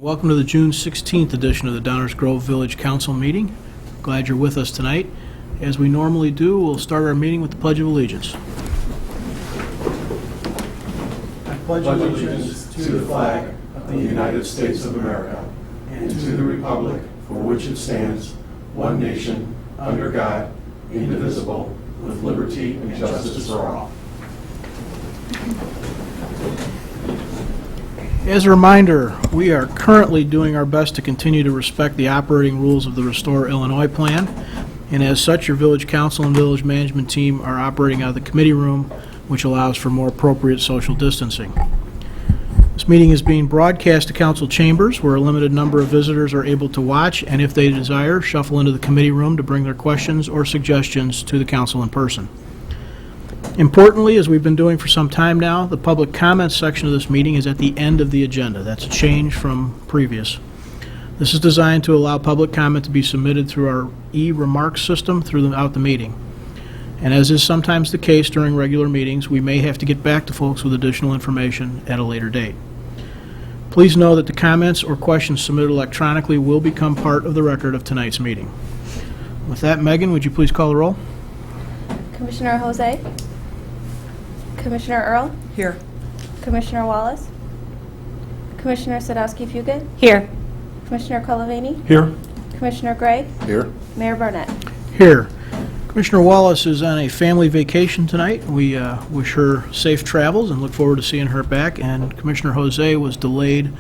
Welcome to the June 16th edition of the Downers Grove Village Council meeting. Glad you're with us tonight. As we normally do, we'll start our meeting with the Pledge of Allegiance. I pledge allegiance to the flag of the United States of America and to the republic for which it stands, one nation, under God, indivisible, with liberty and justice for all. As a reminder, we are currently doing our best to continue to respect the operating rules of the Restore Illinois plan, and as such, your village council and village management team are operating out of the committee room, which allows for more appropriate social distancing. This meeting is being broadcast to council chambers, where a limited number of visitors are able to watch, and if they desire, shuffle into the committee room to bring their questions or suggestions to the council in person. Importantly, as we've been doing for some time now, the public comments section of this meeting is at the end of the agenda. That's a change from previous. This is designed to allow public comment to be submitted through our e-remarks system throughout the meeting. And as is sometimes the case during regular meetings, we may have to get back to folks with additional information at a later date. Please know that the comments or questions submitted electronically will become part of the record of tonight's meeting. With that, Megan, would you please call the roll? Commissioner Jose? Commissioner Earl? Here. Commissioner Wallace? Commissioner Sadowski-Fugit? Here. Commissioner Colavini? Here. Commissioner Gray? Here. Mayor Barnett? Here. Commissioner Wallace is on a family vacation tonight. We wish her safe travels and look forward to seeing her back. And Commissioner Jose was delayed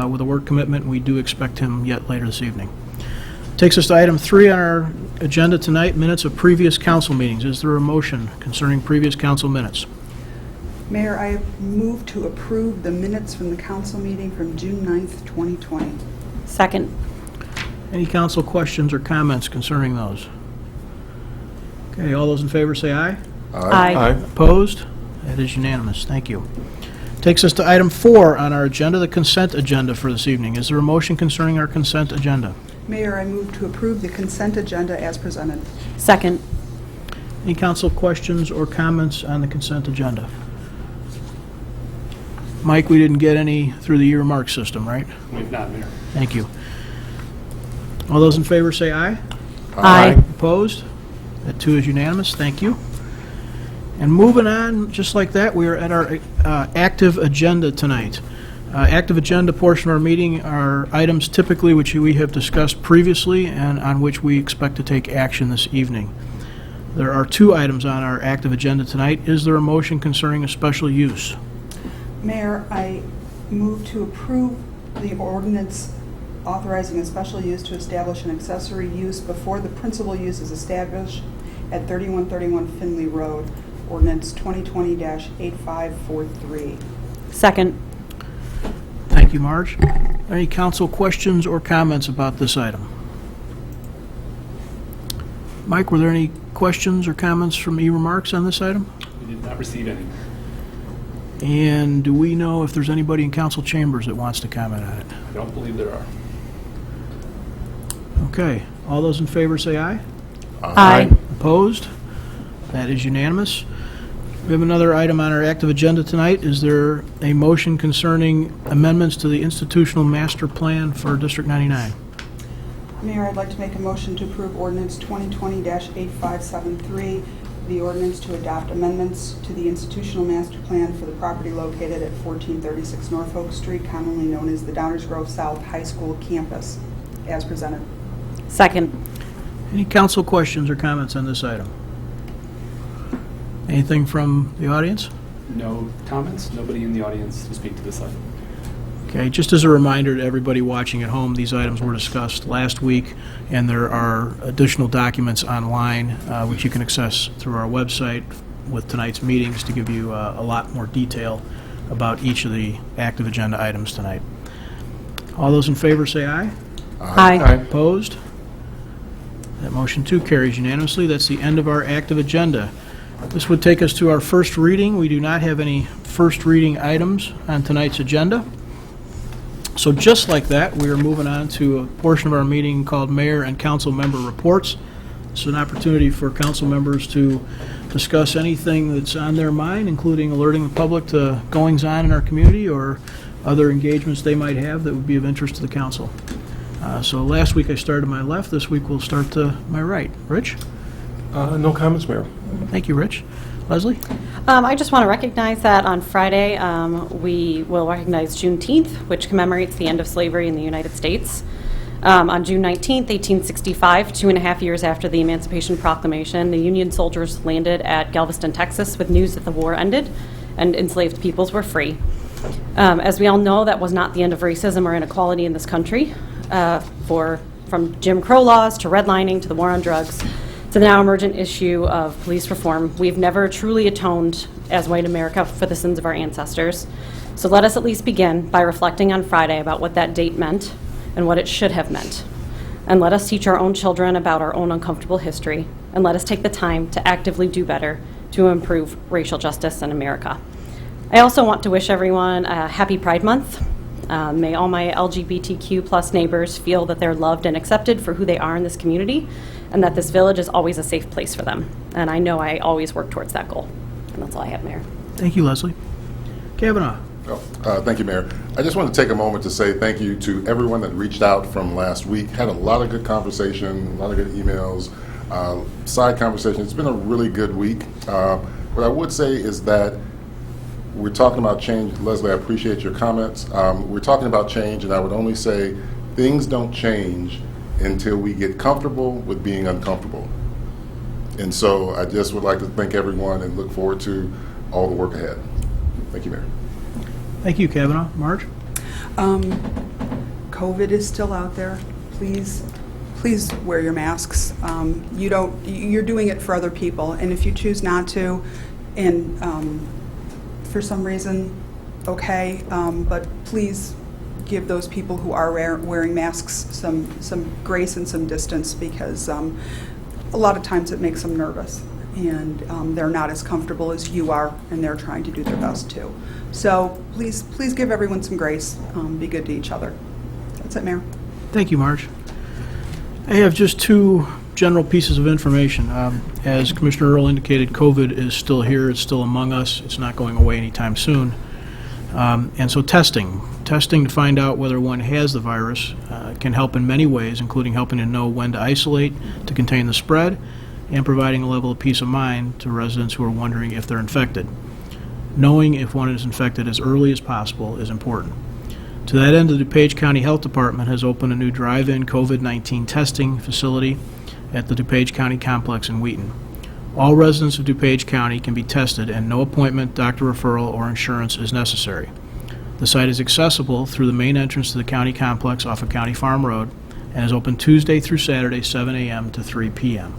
with a work commitment. We do expect him yet later this evening. Takes us to item 3 on our agenda tonight, minutes of previous council meetings. Is there a motion concerning previous council minutes? Mayor, I move to approve the minutes from the council meeting from June 9th, 2020. Second. Any council questions or comments concerning those? Okay, all those in favor say aye. Aye. Opposed? That is unanimous. Thank you. Takes us to item 4 on our agenda, the consent agenda for this evening. Is there a motion concerning our consent agenda? Mayor, I move to approve the consent agenda as presented. Second. Any council questions or comments on the consent agenda? Mike, we didn't get any through the e-remark system, right? We've not, Mayor. Thank you. All those in favor say aye. Aye. Opposed? That too is unanimous. Thank you. And moving on, just like that, we are at our active agenda tonight. Active agenda portion of our meeting are items typically which we have discussed previously and on which we expect to take action this evening. There are 2 items on our active agenda tonight. Is there a motion concerning a special use? Mayor, I move to approve the ordinance authorizing a special use to establish an accessory use before the principal use is established at 3131 Finley Road, ordinance 2020-8543. Second. Thank you, Marge. Any council questions or comments about this item? Mike, were there any questions or comments from e-remarks on this item? We did not receive any. And do we know if there's anybody in council chambers that wants to comment on it? I don't believe there are. Okay. All those in favor say aye. Aye. Opposed? That is unanimous. We have another item on our active agenda tonight. Is there a motion concerning amendments to the institutional master plan for District 99? Mayor, I'd like to make a motion to approve ordinance 2020-8573, the ordinance to adopt amendments to the institutional master plan for the property located at 1436 Norfolk Street, commonly known as the Downers Grove South High School campus, as presented. Second. Any council questions or comments on this item? Anything from the audience? No comments, nobody in the audience to speak to this item. Okay, just as a reminder to everybody watching at home, these items were discussed last week, and there are additional documents online which you can access through our website with tonight's meetings to give you a lot more detail about each of the active agenda items tonight. All those in favor say aye. Aye. Opposed? That motion too carries unanimously. That's the end of our active agenda. This would take us to our first reading. We do not have any first reading items on tonight's agenda. So just like that, we are moving on to a portion of our meeting called Mayor and Council Member Reports. It's an opportunity for council members to discuss anything that's on their mind, including alerting the public to goings-on in our community or other engagements they might have that would be of interest to the council. So last week I started to my left. This week we'll start to my right. Rich? No comments, Mayor. Thank you, Rich. Leslie? I just want to recognize that on Friday, we will recognize Juneteenth, which commemorates the end of slavery in the United States. On June 19th, 1865, 2.5 years after the Emancipation Proclamation, the Union soldiers landed at Galveston, Texas, with news that the war ended and enslaved peoples were free. As we all know, that was not the end of racism or inequality in this country. From Jim Crow laws to redlining to the war on drugs to the now emergent issue of police reform, we've never truly atoned as white America for the sins of our ancestors. So let us at least begin by reflecting on Friday about what that date meant and what it should have meant. And let us teach our own children about our own uncomfortable history, and let us take the time to actively do better to improve racial justice in America. I also want to wish everyone a happy Pride Month. May all my LGBTQ plus neighbors feel that they're loved and accepted for who they are in this community, and that this village is always a safe place for them. And I know I always work towards that goal. And that's all I have, Mayor. Thank you, Leslie. Kavanaugh? Thank you, Mayor. I just want to take a moment to say thank you to everyone that reached out from last week. Had a lot of good conversation, a lot of good emails, side conversation. It's been a really good week. What I would say is that we're talking about change. Leslie, I appreciate your comments. We're talking about change, and I would only say things don't change until we get comfortable with being uncomfortable. And so I just would like to thank everyone and look forward to all the work ahead. Thank you, Mayor. Thank you, Kavanaugh. Marge? COVID is still out there. Please wear your masks. You're doing it for other people, and if you choose not to, and for some reason, okay, but please give those people who are wearing masks some grace and some distance, because a lot of times it makes them nervous, and they're not as comfortable as you are, and they're trying to do their best too. So please give everyone some grace. Be good to each other. That's it, Mayor. Thank you, Marge. I have just two general pieces of information. As Commissioner Earl indicated, COVID is still here. It's still among us. It's not going away anytime soon. And so testing to find out whether one has the virus can help in many ways, including helping to know when to isolate to contain the spread and providing a level of peace of mind to residents who are wondering if they're infected. Knowing if one is infected as early as possible is important. To that end, the DuPage County Health Department has opened a new drive-in COVID-19 testing facility at the DuPage County Complex in Wheaton. All residents of DuPage County can be tested, and no appointment, doctor referral, or insurance is necessary. The site is accessible through the main entrance to the county complex off of County Farm Road and is open Tuesday through Saturday, 7 a.m. to 3 p.m.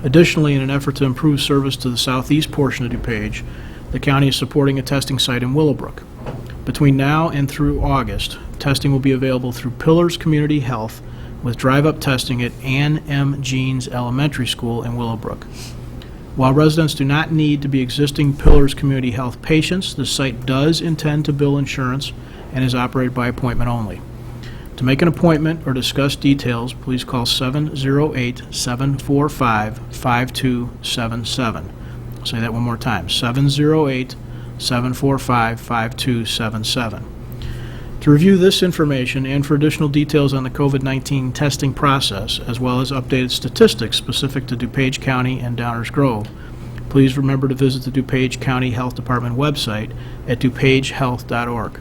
Additionally, in an effort to improve service to the southeast portion of DuPage, the county is supporting a testing site in Willowbrook. Between now and through August, testing will be available through Pillars Community Health with drive-up testing at Ann M. Jeans Elementary School in Willowbrook. While residents do not need to be existing Pillars Community Health patients, the site does intend to bill insurance and is operated by appointment only. To make an appointment or discuss details, please call 708-745-5277. I'll say that one more time, 708-745-5277. To review this information and for additional details on the COVID-19 testing process, as well as updated statistics specific to DuPage County and Downers Grove, please remember to visit the DuPage County Health Department website at dupagehealth.org,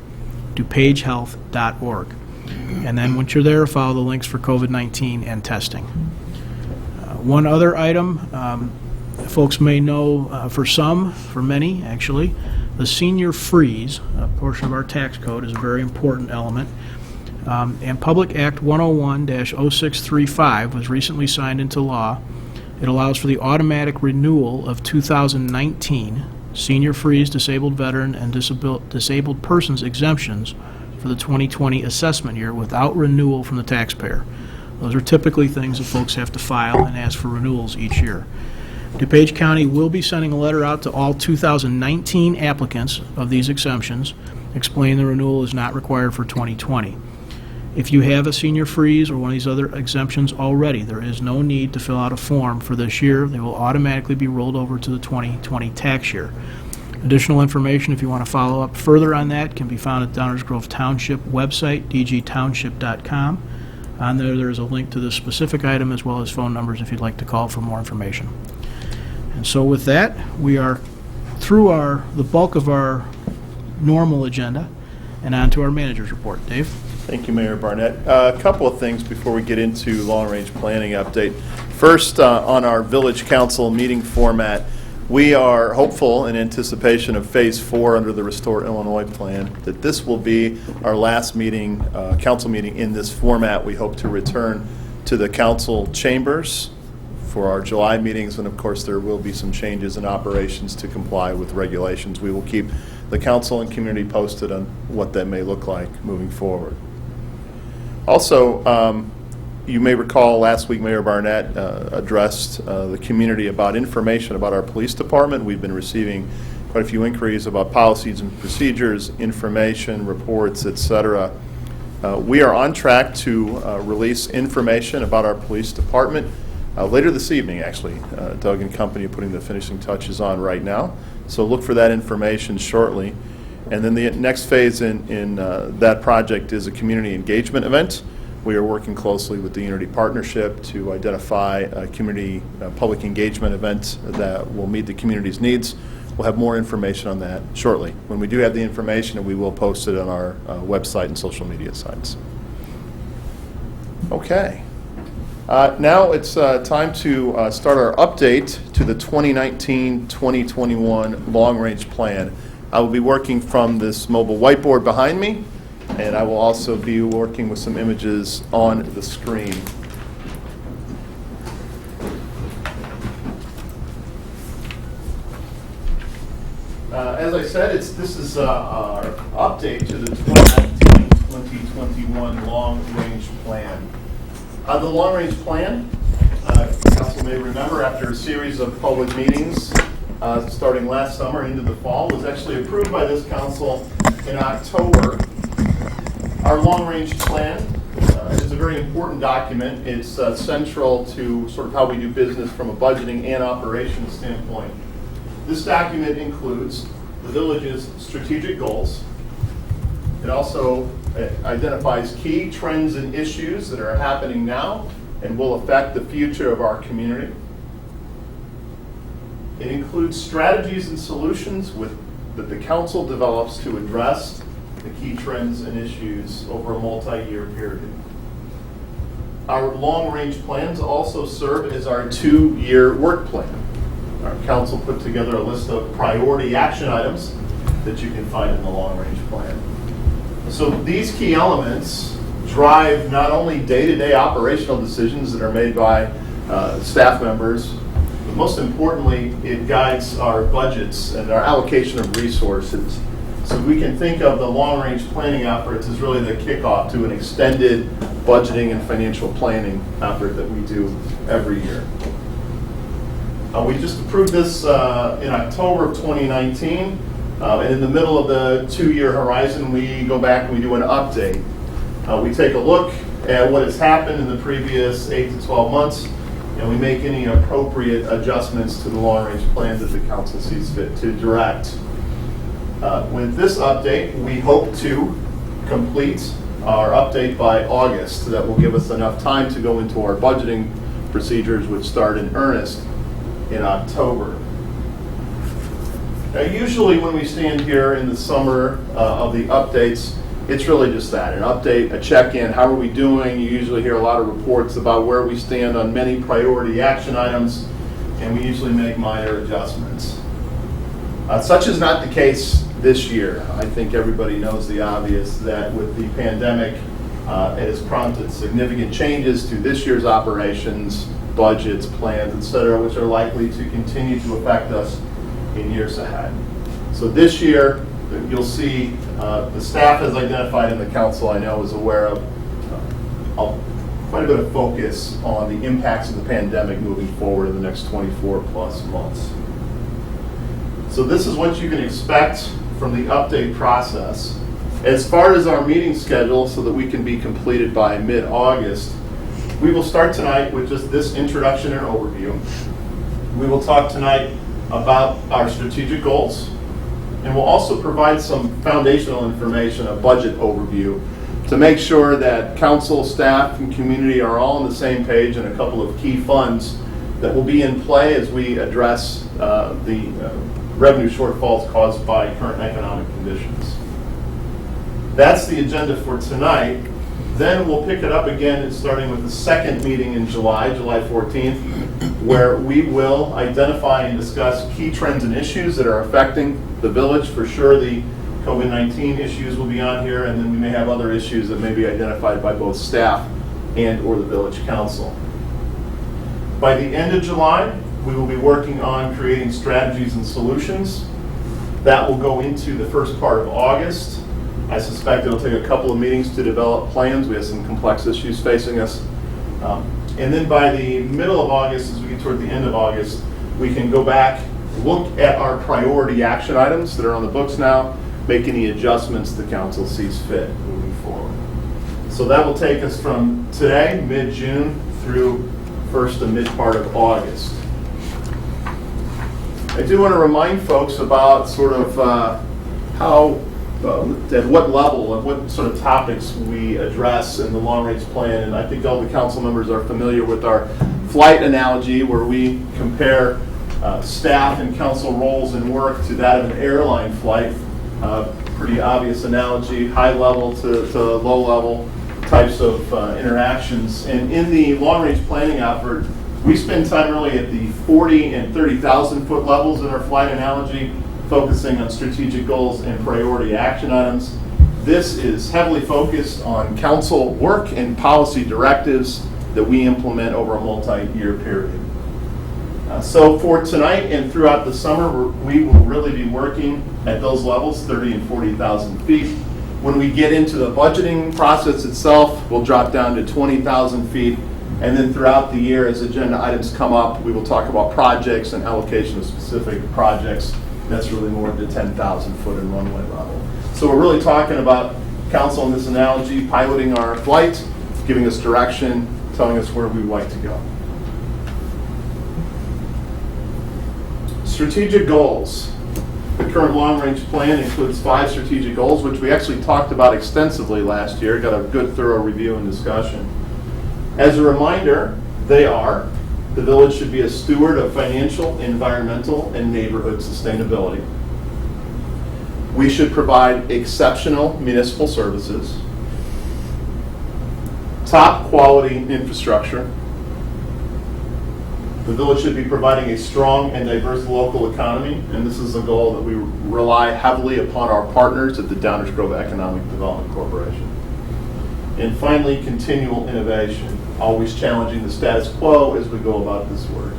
dupagehealth.org. And then once you're there, follow the links for COVID-19 and testing. One other item, folks may know, for many actually, the senior freeze, a portion of our tax code, is a very important element. And Public Act 101-0635 was recently signed into law. It allows for the automatic renewal of 2019 senior freeze, disabled veteran, and disabled persons exemptions for the 2020 assessment year without renewal from the taxpayer. Those are typically things that folks have to file and ask for renewals each year. DuPage County will be sending a letter out to all 2019 applicants of these exemptions, explaining the renewal is not required for 2020. If you have a senior freeze or one of these other exemptions already, there is no need to fill out a form for this year. They will automatically be rolled over to the 2020 tax year. Additional information, if you want to follow up further on that, can be found at Downers Grove Township website, dgtownship.com. On there's a link to this specific item as well as phone numbers if you'd like to call for more information. And so with that, we are through the bulk of our normal agenda and on to our manager's report. Dave? Thank you, Mayor Barnett. A couple of things before we get into long-range planning update. First, on our village council meeting format, we are hopeful in anticipation of Phase 4 under the Restore Illinois plan that this will be our last meeting, council meeting in this format. We hope to return to the council chambers for our July meetings, and of course there will be some changes in operations to comply with regulations. We will keep the council and community posted on what that may look like moving forward. Also, you may recall last week Mayor Barnett addressed the community about information about our police department. We've been receiving quite a few inquiries about policies and procedures, information, reports, etc. We are on track to release information about our police department later this evening, actually. Doug and company are putting the finishing touches on right now. So look for that information shortly. And then the next phase in that project is a community engagement event. We are working closely with the Unity Partnership to identify a community public engagement event that will meet the community's needs. We'll have more information on that shortly. When we do have the information, we will post it on our website and social media sites. Okay. Now it's time to start our update to the 2019-2021 long-range plan. I will be working from this mobile whiteboard behind me, and I will also be working with some images on the screen. As I said, this is our update to the 2019-2021 long-range plan. The long-range plan, Council may remember, after a series of public meetings starting last summer into the fall, was actually approved by this council in October. Our long-range plan is a very important document. It's central to sort of how we do business from a budgeting and operations standpoint. This document includes the village's strategic goals. It also identifies key trends and issues that are happening now and will affect the future of our community. It includes strategies and solutions that the council develops to address the key trends and issues over a multi-year period. Our long-range plans also serve as our 2-year work plan. Our council put together a list of priority action items that you can find in the long-range plan. So these key elements drive not only day-to-day operational decisions that are made by staff members, but most importantly, it guides our budgets and our allocation of resources. So we can think of the long-range planning efforts as really the kickoff to an extended budgeting and financial planning effort that we do every year. We just approved this in October of 2019, and in the middle of the 2-year horizon, we go back and we do an update. We take a look at what has happened in the previous 8 to 12 months, and we make any appropriate adjustments to the long-range plan that the council sees fit to direct. With this update, we hope to complete our update by August. So that will give us enough time to go into our budgeting procedures, which start in earnest in October. Now, usually when we stand here in the summer of the updates, it's really just that, an update, a check-in, how are we doing? You usually hear a lot of reports about where we stand on many priority action items, and we usually make minor adjustments. Such is not the case this year. I think everybody knows the obvious, that with the pandemic, it has prompted significant changes to this year's operations, budgets, plans, etc., which are likely to continue to affect us in years ahead. So this year, you'll see the staff has identified, and the council I know is aware of quite a bit of focus on the impacts of the pandemic moving forward in the next 24 plus months. So this is what you can expect from the update process. As far as our meeting schedule, so that we can be completed by mid-August, we will start tonight with just this introduction and overview. We will talk tonight about our strategic goals. And we'll also provide some foundational information, a budget overview, to make sure that council, staff, and community are all on the same page and a couple of key funds that will be in play as we address the revenue shortfalls caused by current economic conditions. That's the agenda for tonight. Then we'll pick it up again, starting with the second meeting in July 14th, where we will identify and discuss key trends and issues that are affecting the village. For sure, the COVID-19 issues will be on here, and then we may have other issues that may be identified by both staff and or the village council. By the end of July, we will be working on creating strategies and solutions. That will go into the first part of August. I suspect it'll take a couple of meetings to develop plans. We have some complex issues facing us. And then by the middle of August, as we get toward the end of August, we can go back, look at our priority action items that are on the books now, make any adjustments the council sees fit moving forward. So that will take us from today, mid-June, through first to mid part of August. I do want to remind folks about sort of how, at what level and what sort of topics we address in the long-range plan. And I think all the council members are familiar with our flight analogy, where we compare staff and council roles and work to that of an airline flight. Pretty obvious analogy, high level to low level types of interactions. And in the long-range planning effort, we spend time really at the 40 and 30,000 foot levels in our flight analogy, focusing on strategic goals and priority action items. This is heavily focused on council work and policy directives that we implement over a multi-year period. So for tonight and throughout the summer, we will really be working at those levels, 30 and 40,000 feet. When we get into the budgeting process itself, we'll drop down to 20,000 feet. And then throughout the year, as agenda items come up, we will talk about projects and allocation of specific projects. That's really more at the 10,000 foot and runway level. So we're really talking about council in this analogy, piloting our flight, giving us direction, telling us where we'd like to go. Strategic goals. The current long-range plan includes 5 strategic goals, which we actually talked about extensively last year, got a good thorough review and discussion. As a reminder, they are: the village should be a steward of financial, environmental, and neighborhood sustainability. We should provide exceptional municipal services, top quality infrastructure. The village should be providing a strong and diverse local economy, and this is a goal that we rely heavily upon our partners at the Downers Grove Economic Development Corporation. And finally, continual innovation, always challenging the status quo as we go about this work.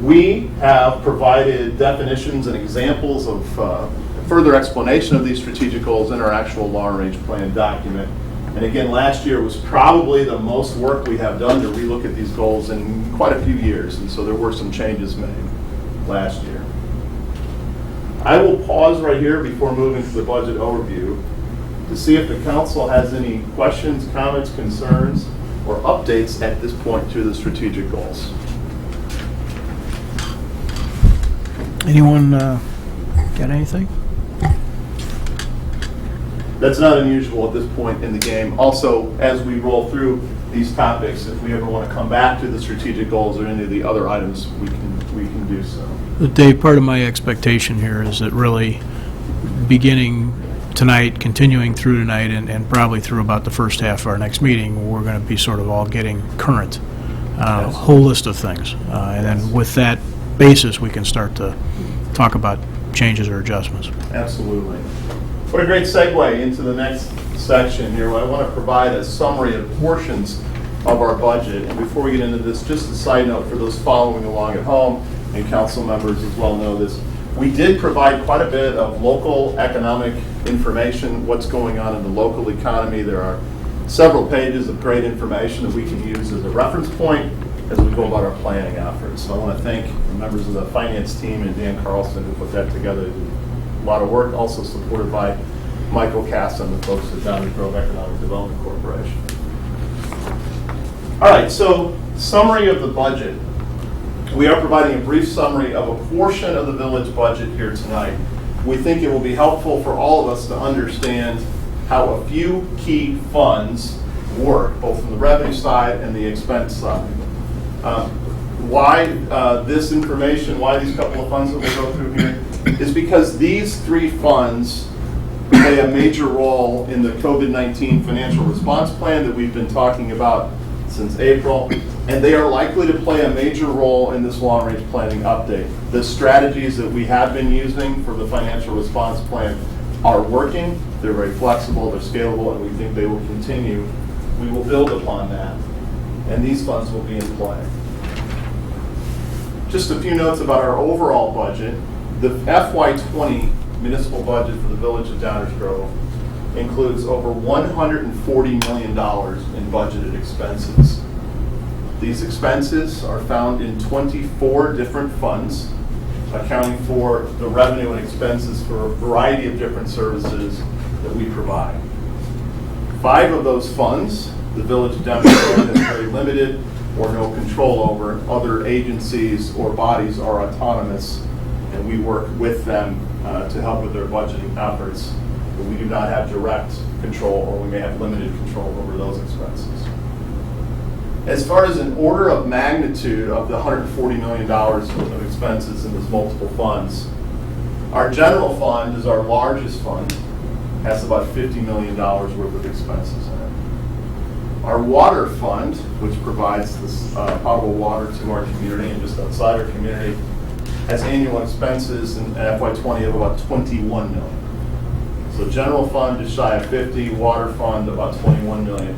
We have provided definitions and examples of further explanation of these strategic goals in our actual long-range plan document. And again, last year was probably the most work we have done to relook at these goals in quite a few years, and so there were some changes made last year. I will pause right here before moving to the budget overview to see if the council has any questions, comments, concerns, or updates at this point to the strategic goals. Anyone got anything? That's not unusual at this point in the game. Also, as we roll through these topics, if we ever want to come back to the strategic goals or any of the other items, we can do so. Dave, part of my expectation here is that really beginning tonight, continuing through tonight, and probably through about the first half of our next meeting, we're going to be sort of all getting current, Yes. whole list of things. And then with that basis, we can start to talk about changes or adjustments. Absolutely. What a great segue into the next section here. I want to provide a summary of portions of our budget. And before we get into this, just a side note for those following along at home, and council members as well know this, we did provide quite a bit of local economic information, what's going on in the local economy. There are several pages of great information that we can use as a reference point as we go about our planning efforts. So I want to thank the members of the finance team and Dan Carlson who put that together. A lot of work, also supported by Michael Cass and the folks at Downers Grove Economic Development Corporation. All right, so summary of the budget. We are providing a brief summary of a portion of the village budget here tonight. We think it will be helpful for all of us to understand how a few key funds work, both from the revenue side and the expense side. Why this information, why these couple of funds that we'll go through here, is because these three funds play a major role in the COVID-19 financial response plan that we've been talking about since April, and they are likely to play a major role in this long-range planning update. The strategies that we have been using for the financial response plan are working. They're very flexible, they're scalable, and we think they will continue. We will build upon that, and these funds will be in play. Just a few notes about our overall budget. The FY20 municipal budget for the village of Downers Grove includes over $140 million in budgeted expenses. These expenses are found in 24 different funds, accounting for the revenue and expenses for a variety of different services that we provide. 5 of those funds, the village of Downers Grove has very limited or no control over. Other agencies or bodies are autonomous, and we work with them to help with their budgeting efforts. But we do not have direct control, or we may have limited control over those expenses. As far as an order of magnitude of the $140 million of expenses in those multiple funds, our general fund is our largest fund, has about $50 million worth of expenses in it. Our water fund, which provides this potable water to our community and just outside our community, has annual expenses in FY20 of about $21 million. So general fund is shy of 50, water fund about 21 million.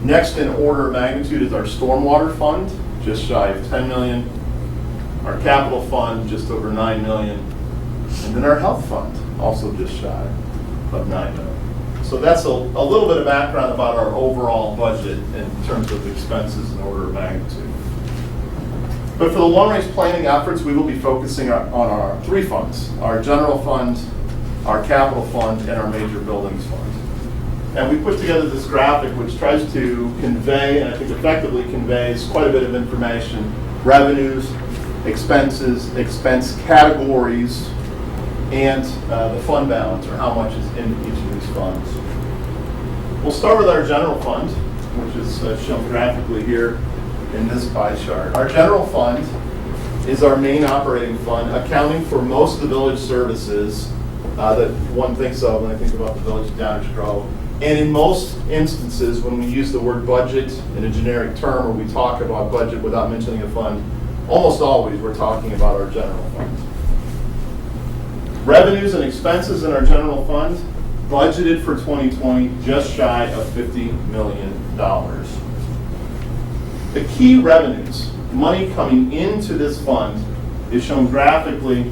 Next in order of magnitude is our stormwater fund, just shy of 10 million. Our capital fund, just over 9 million. And then our health fund, also just shy of 9 million. So that's a little bit of background about our overall budget in terms of expenses in order of magnitude. But for the long-range planning efforts, we will be focusing on our 3 funds: our general fund, our capital fund, and our major buildings fund. And we put together this graphic which tries to convey, and I think effectively conveys, quite a bit of information: revenues, expenses, expense categories, and the fund balance, or how much is in each of these funds. We'll start with our general fund, which is shown graphically here in this pie chart. Our general fund is our main operating fund, accounting for most of the village services that one thinks of when they think about the village of Downers Grove. And in most instances, when we use the word budget in a generic term, or we talk about budget without mentioning a fund, almost always we're talking about our general fund. Revenues and expenses in our general fund, budgeted for 2020, just shy of $50 million. The key revenues, money coming into this fund, is shown graphically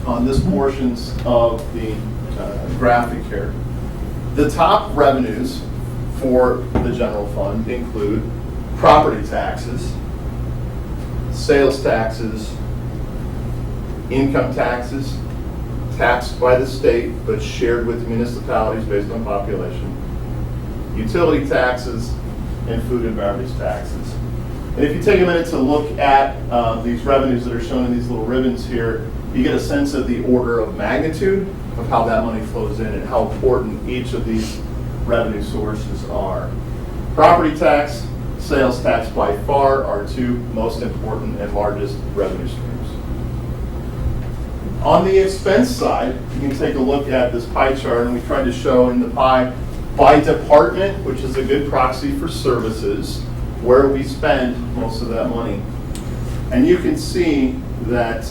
on this portions of the graphic here. The top revenues for the general fund include property taxes, sales taxes, income taxes, taxed by the state but shared with municipalities based on population, utility taxes, and food and beverage taxes. And if you take a minute to look at these revenues that are shown in these little ribbons here, you get a sense of the order of magnitude of how that money flows in and how important each of these revenue sources are. Property tax, sales tax by far are 2 most important and largest revenue streams. On the expense side, you can take a look at this pie chart, and we tried to show in the pie by department, which is a good proxy for services, where we spend most of that money. And you can see that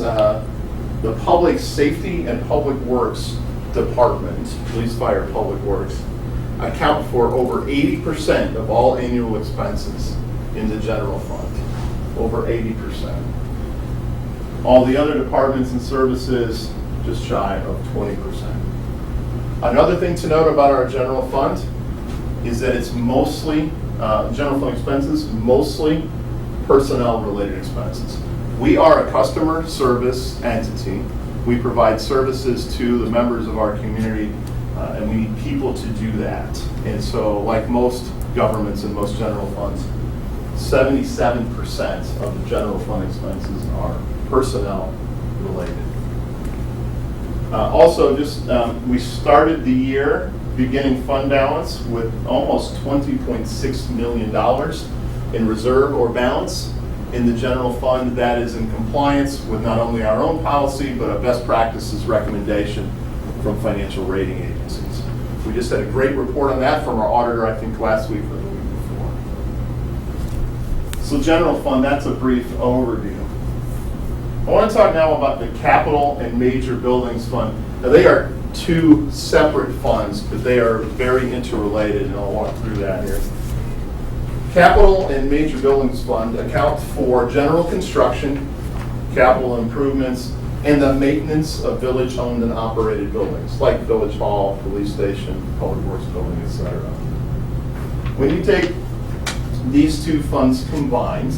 the Public Safety and Public Works Department, Police, Fire, Public Works, account for over 80% of all annual expenses in the general fund. Over 80%. All the other departments and services, just shy of 20%. Another thing to note about our general fund is that it's mostly, general fund expenses, mostly personnel-related expenses. We are a customer service entity. We provide services to the members of our community, and we need people to do that. And so, like most governments and most general funds, 77% of the general fund expenses are personnel related. Also, we started the year beginning fund balance with almost $20.6 million in reserve or balance in the general fund. That is in compliance with not only our own policy, but a best practices recommendation from financial rating agencies. We just had a great report on that from our auditor, I think last week or the week before. So general fund, that's a brief overview. I want to talk now about the capital and major buildings fund. Now they are two separate funds, but they are very interrelated, and I'll walk through that here. Capital and major buildings fund account for general construction, capital improvements, and the maintenance of village-owned and operated buildings, like Village Hall, police station, public works building, etc. When you take these two funds combined,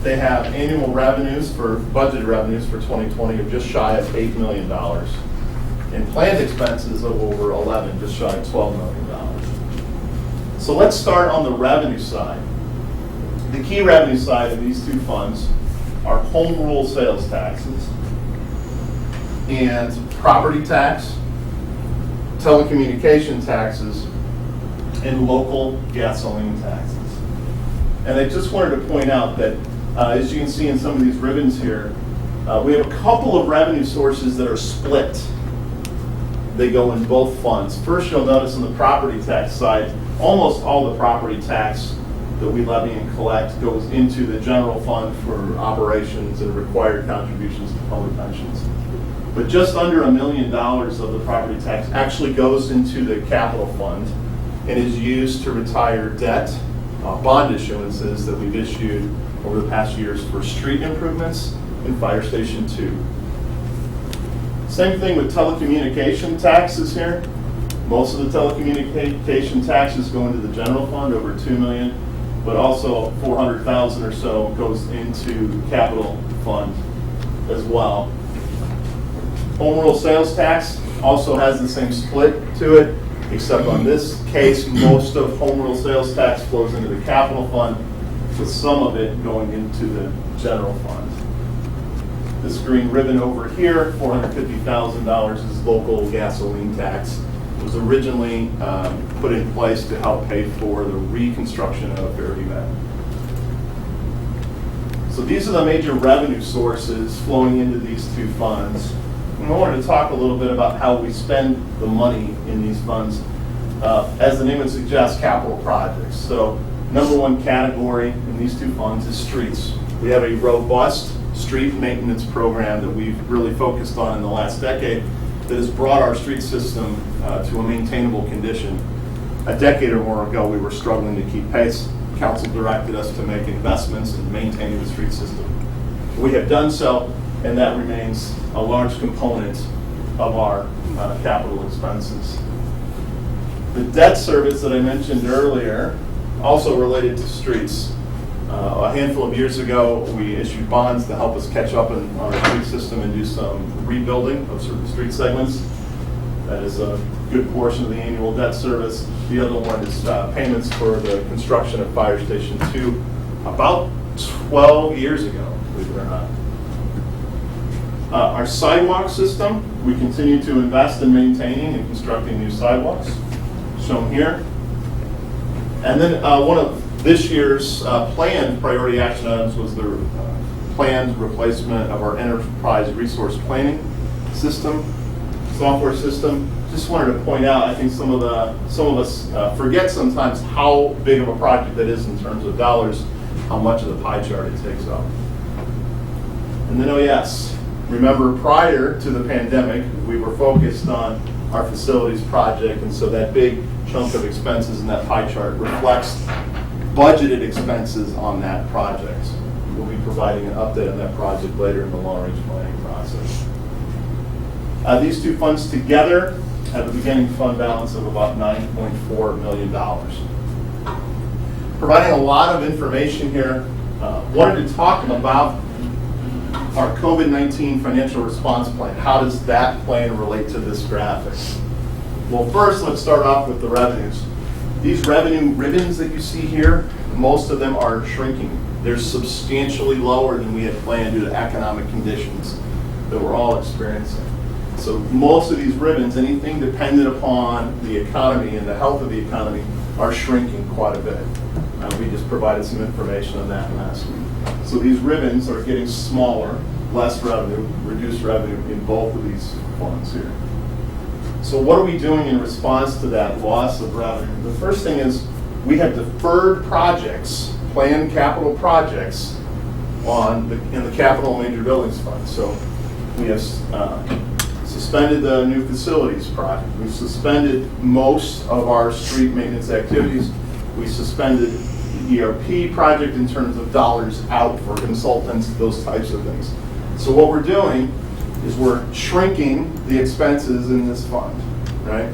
they have annual revenues budgeted revenues for 2020 of just shy of $8 million, and planned expenses of over 11, just shy of $12 million. So let's start on the revenue side. The key revenue side of these two funds are home rule sales taxes and property tax, telecommunication taxes, and local gasoline taxes. And I just wanted to point out that, as you can see in some of these ribbons here, we have a couple of revenue sources that are split. They go in both funds. First, you'll notice on the property tax side, almost all the property tax that we levy and collect goes into the general fund for operations and required contributions to public pensions. But just under $1 million of the property tax actually goes into the capital fund and is used to retire debt, bond issuances that we've issued over the past years for street improvements and Fire Station 2. Same thing with telecommunication taxes here. Most of the telecommunication taxes go into the general fund, over $2 million, but also $400,000 or so goes into the capital fund as well. Home rule sales tax also has the same split to it, except on this case, most of home rule sales tax flows into the capital fund, with some of it going into the general fund. This green ribbon over here, $450,000 is local gasoline tax. It was originally put in place to help pay for the reconstruction of Fairview Avenue. So these are the major revenue sources flowing into these two funds. And I wanted to talk a little bit about how we spend the money in these funds. As the name would suggest, capital projects. So number one category in these two funds is streets. We have a robust street maintenance program that we've really focused on in the last decade that has brought our street system to a maintainable condition. A decade or more ago, we were struggling to keep pace. Council directed us to make investments in maintaining the street system. We have done so, and that remains a large component of our capital expenses. The debt service that I mentioned earlier, also related to streets. A handful of years ago, we issued bonds to help us catch up on our street system and do some rebuilding of certain street segments. That is a good portion of the annual debt service. The other one is payments for the construction of Fire Station 2 about 12 years ago, believe it or not. Our sidewalk system, we continue to invest in maintaining and constructing new sidewalks, shown here. And then one of this year's planned priority action items was the planned replacement of our enterprise resource planning system, software system. Just wanted to point out, I think some of us forget sometimes how big of a project that is in terms of dollars, how much of the pie chart it takes up. And then, oh yes, remember prior to the pandemic, we were focused on our facilities project, and so that big chunk of expenses in that pie chart reflects budgeted expenses on that project. We'll be providing an update on that project later in the long-range planning process. These two funds together have a beginning fund balance of about $9.4 million. Providing a lot of information here. Wanted to talk about our COVID-19 financial response plan. How does that plan relate to this graphic? Well, first, let's start off with the revenues. These revenue ribbons that you see here, most of them are shrinking. They're substantially lower than we had planned due to economic conditions that we're all experiencing. So most of these ribbons, anything dependent upon the economy and the health of the economy, are shrinking quite a bit. We just provided some information on that last week. So these ribbons are getting smaller, less revenue, reduced revenue in both of these funds here. So what are we doing in response to that loss of revenue? The first thing is we have deferred projects, planned capital projects in the capital major buildings fund. So we have suspended the new facilities project. We've suspended most of our street maintenance activities. We suspended the ERP project in terms of dollars out for consultants, those types of things. So what we're doing is we're shrinking the expenses in this fund, right?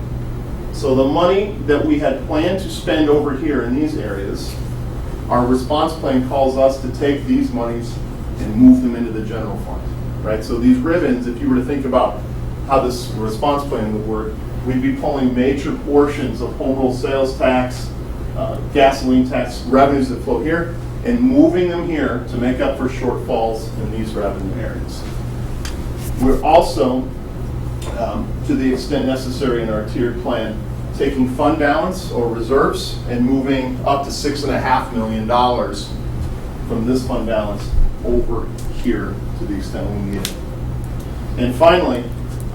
So the money that we had planned to spend over here in these areas, our response plan calls us to take these monies and move them into the general fund, right? So these ribbons, if you were to think about how this response plan would work, we'd be pulling major portions of home rule sales tax, gasoline tax revenues that flow here, and moving them here to make up for shortfalls in these revenue areas. We're also, to the extent necessary in our tiered plan, taking fund balance or reserves and moving up to $6.5 million from this fund balance over here to the extent we need it. And finally,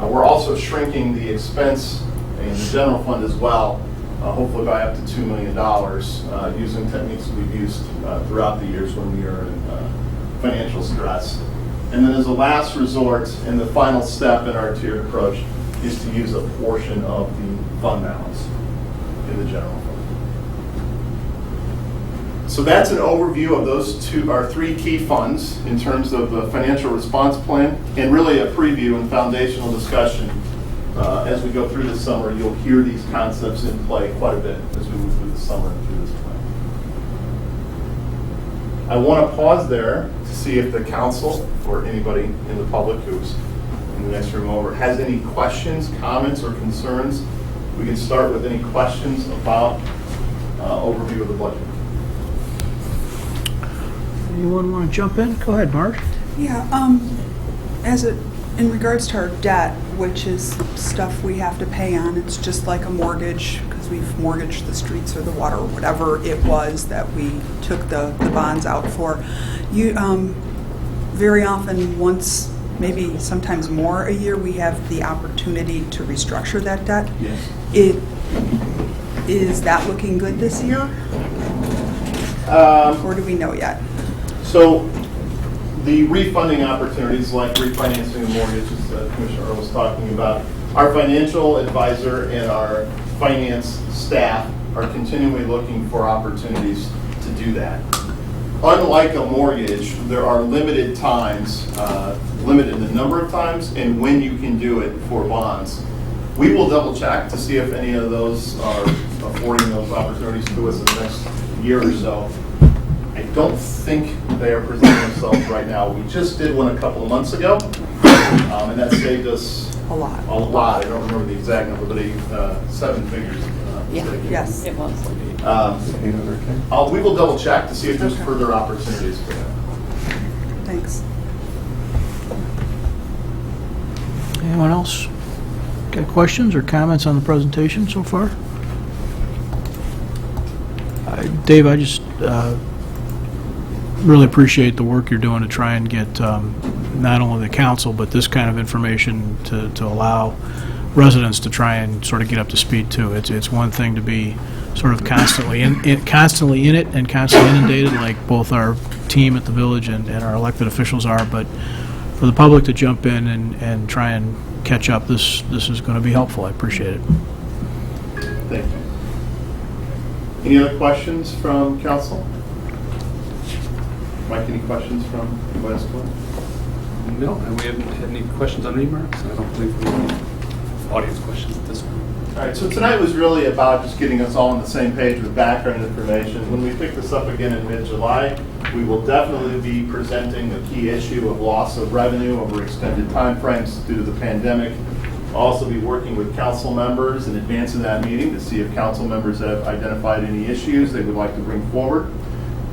we're also shrinking the expense in the general fund as well, hopefully by up to $2 million, using techniques we've used throughout the years when we are in financial stress. And then as a last resort, and the final step in our tiered approach, is to use a portion of the fund balance in the general fund. So that's an overview of our three key funds in terms of the financial response plan, and really a preview and foundational discussion. As we go through this summer, you'll hear these concepts in play quite a bit as we move through the summer and through this plan. I want to pause there to see if the council or anybody in the public who's in the next room over has any questions, comments, or concerns. We can start with any questions about overview of the budget. Anyone want to jump in? Go ahead, Marge. Yeah, in regards to our debt, which is stuff we have to pay on, it's just like a mortgage, because we've mortgaged the streets or the water or whatever it was that we took the bonds out for. You very often, once, maybe sometimes more a year, we have the opportunity to restructure that debt. Yes. Is that looking good this year? Or do we know yet? So the refunding opportunities, like refinancing a mortgage, as Commissioner Earl was talking about, our financial advisor and our finance staff are continually looking for opportunities to do that. Unlike a mortgage, there are limited times, limited in the number of times and when you can do it for bonds. We will double check to see if any of those are affording those opportunities to us in the next year or so. I don't think they are presenting themselves right now. We just did one a couple of months ago, and that saved us A lot. a lot. I don't remember the exact number, but 7 figures. Yes. It was. We will double check to see if there's further opportunities for that. Thanks. Anyone else got questions or comments on the presentation so far? Dave, I just really appreciate the work you're doing to try and get not only the council, but this kind of information to allow residents to try and sort of get up to speed too. It's one thing to be sort of constantly in it and constantly inundated, like both our team at the village and our elected officials are, but for the public to jump in and try and catch up, this is going to be helpful. I appreciate it. Thank you. Any other questions from council? Mike, any questions from anybody else? No, and we haven't had any questions on remarks. I don't believe we have any audience questions at this point. All right, so tonight was really about just getting us all on the same page with background information. When we pick this up again in mid-July, we will definitely be presenting the key issue of loss of revenue over extended time frames due to the pandemic. I'll also be working with council members in advance of that meeting to see if council members have identified any issues they would like to bring forward.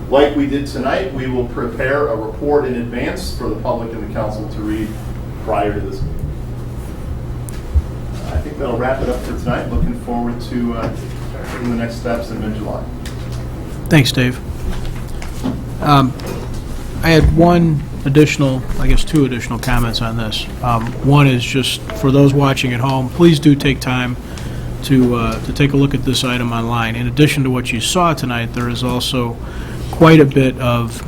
Like we did tonight, we will prepare a report in advance for the public and the council to read prior to this meeting. I think that'll wrap it up for tonight. Looking forward to taking the next steps in mid-July. Thanks, Dave. I had one additional, I guess two additional comments on this. One is just for those watching at home, please do take time to take a look at this item online. In addition to what you saw tonight, there is also quite a bit of,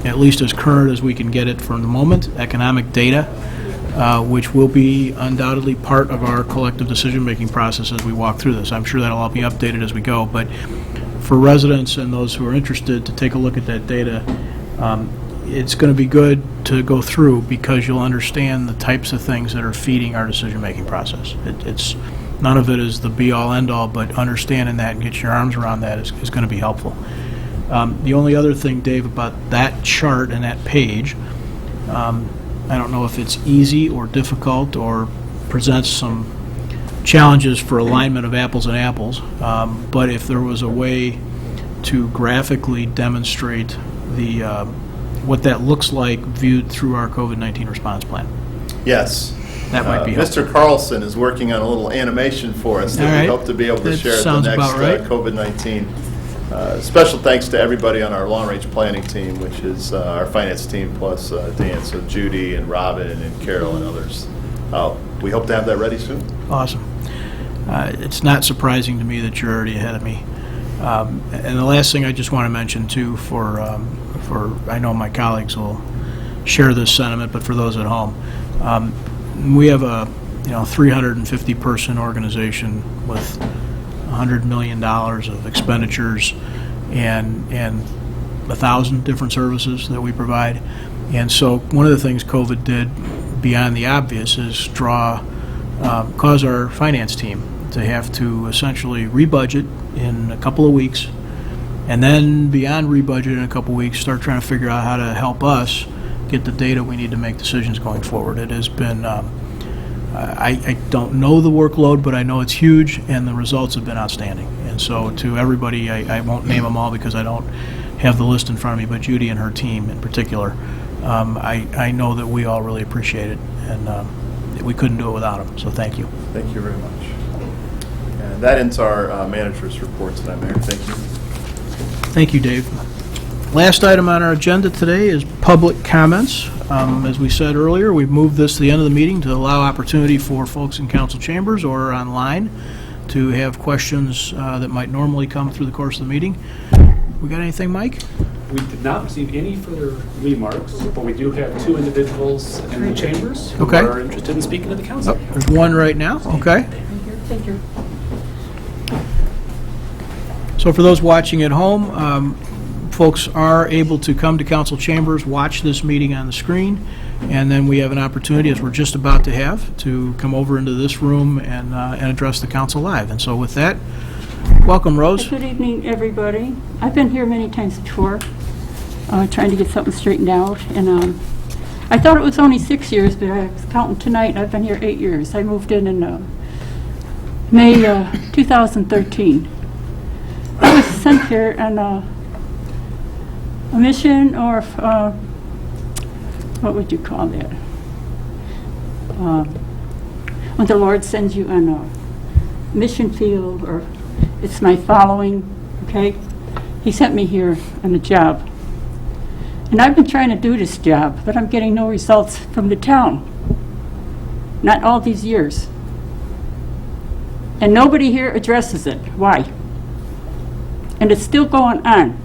at least as current as we can get it from the moment, economic data, which will be undoubtedly part of our collective decision-making process as we walk through this. I'm sure that'll all be updated as we go, but for residents and those who are interested to take a look at that data, it's going to be good to go through because you'll understand the types of things that are feeding our decision-making process. It's none of it is the be-all, end-all, but understanding that and getting your arms around that is going to be helpful. The only other thing, Dave, about that chart and that page, I don't know if it's easy or difficult or presents some challenges for alignment of apples and apples, but if there was a way to graphically demonstrate the what that looks like viewed through our COVID-19 response plan. Yes. That might be helpful. Mr. Carlson is working on a little animation for us that All we right. hope to be able to That share at the sounds next about right. COVID-19. Special thanks to everybody on our long-range planning team, which is our finance team plus Dan, so Judy and Robin and Carol and others. We hope to have that ready soon. Awesome. It's not surprising to me that you're already ahead of me. And the last thing I just want to mention, too, for I know my colleagues will share this sentiment, but for those at home, we have a 350-person organization with $100 million of expenditures and 1,000 different services that we provide. And so one of the things COVID did, beyond the obvious, is cause our finance team to have to essentially rebudget in a couple of weeks, and then beyond rebudget in a couple of weeks, start trying to figure out how to help us get the data we need to make decisions going forward. It has been, I don't know the workload, but I know it's huge, and the results have been outstanding. And so to everybody, I won't name them all because I don't have the list in front of me, but Judy and her team in particular, I know that we all really appreciate it, and we couldn't do it without them, so thank you. Thank you very much. And that ends our manager's report tonight, Mayor. Thank you. Thank you, Dave. Last item on our agenda today is public comments. As we said earlier, we've moved this to the end of the meeting to allow opportunity for folks in council chambers or online to have questions that might normally come through the course of the meeting. We got anything, Mike? We did not receive any further remarks, but we do have two individuals in the chambers who Okay. are interested in speaking to the council. Oh, there's one right now, okay. Thank you. So for those watching at home, folks are able to come to council chambers, watch this meeting on the screen, and then we have an opportunity, as we're just about to have, to come over into this room and address the council live. And so with that, welcome, Rose. Good evening, everybody. I've been here many times before, trying to get something straightened out. And I thought it was only 6 years, but I was counting tonight. I've been here 8 years. I moved in May 2013. I was sent here on a mission, or what would you call that? When the Lord sends you on a mission field, or it's my following, okay? He sent me here on a job. And I've been trying to do this job, but I'm getting no results from the town. Not all these years. And nobody here addresses it. Why? And it's still going on.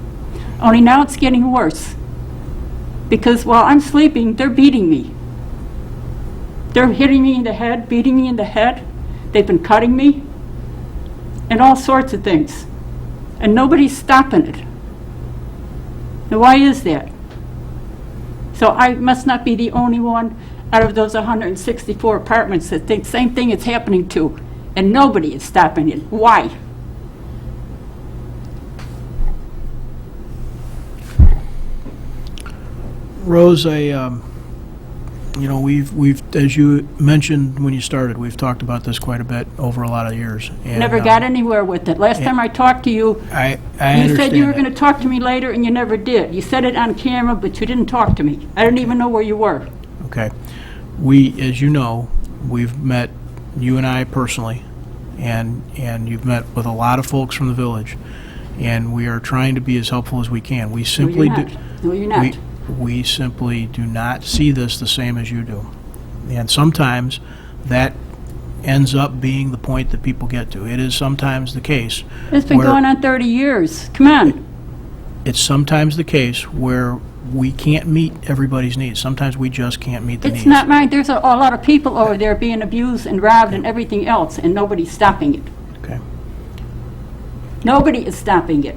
Only now it's getting worse. Because while I'm sleeping, they're beating me. They're hitting me in the head, beating me in the head. They've been cutting me. And all sorts of things. And nobody's stopping it. Now, why is that? So I must not be the only one out of those 164 apartments that think same thing is happening to, and nobody is stopping it. Why? Rose, I You know, we've, as you mentioned when you started, we've talked about this quite a bit over a lot of years. And, Never got anywhere with it. Last time I talked to you, I you understand said you were that. going to talk to me later, and you never did. You said it on camera, but you didn't talk to me. I didn't even know where you were. Okay. We, as you know, we've met, you and I personally, and you've met with a lot of folks from the village, and we are trying to be as helpful as we can. We simply do. No, you're not. We simply do not see this the same as you do. And sometimes that ends up being the point that people get to. It is sometimes the case. It's been where- going on 30 years. Come on. It's sometimes the case where we can't meet everybody's needs. Sometimes we just can't meet the needs. It's not mine. There's a lot of people over there being abused and robbed and everything else, and nobody's stopping it. Okay. Nobody is stopping it.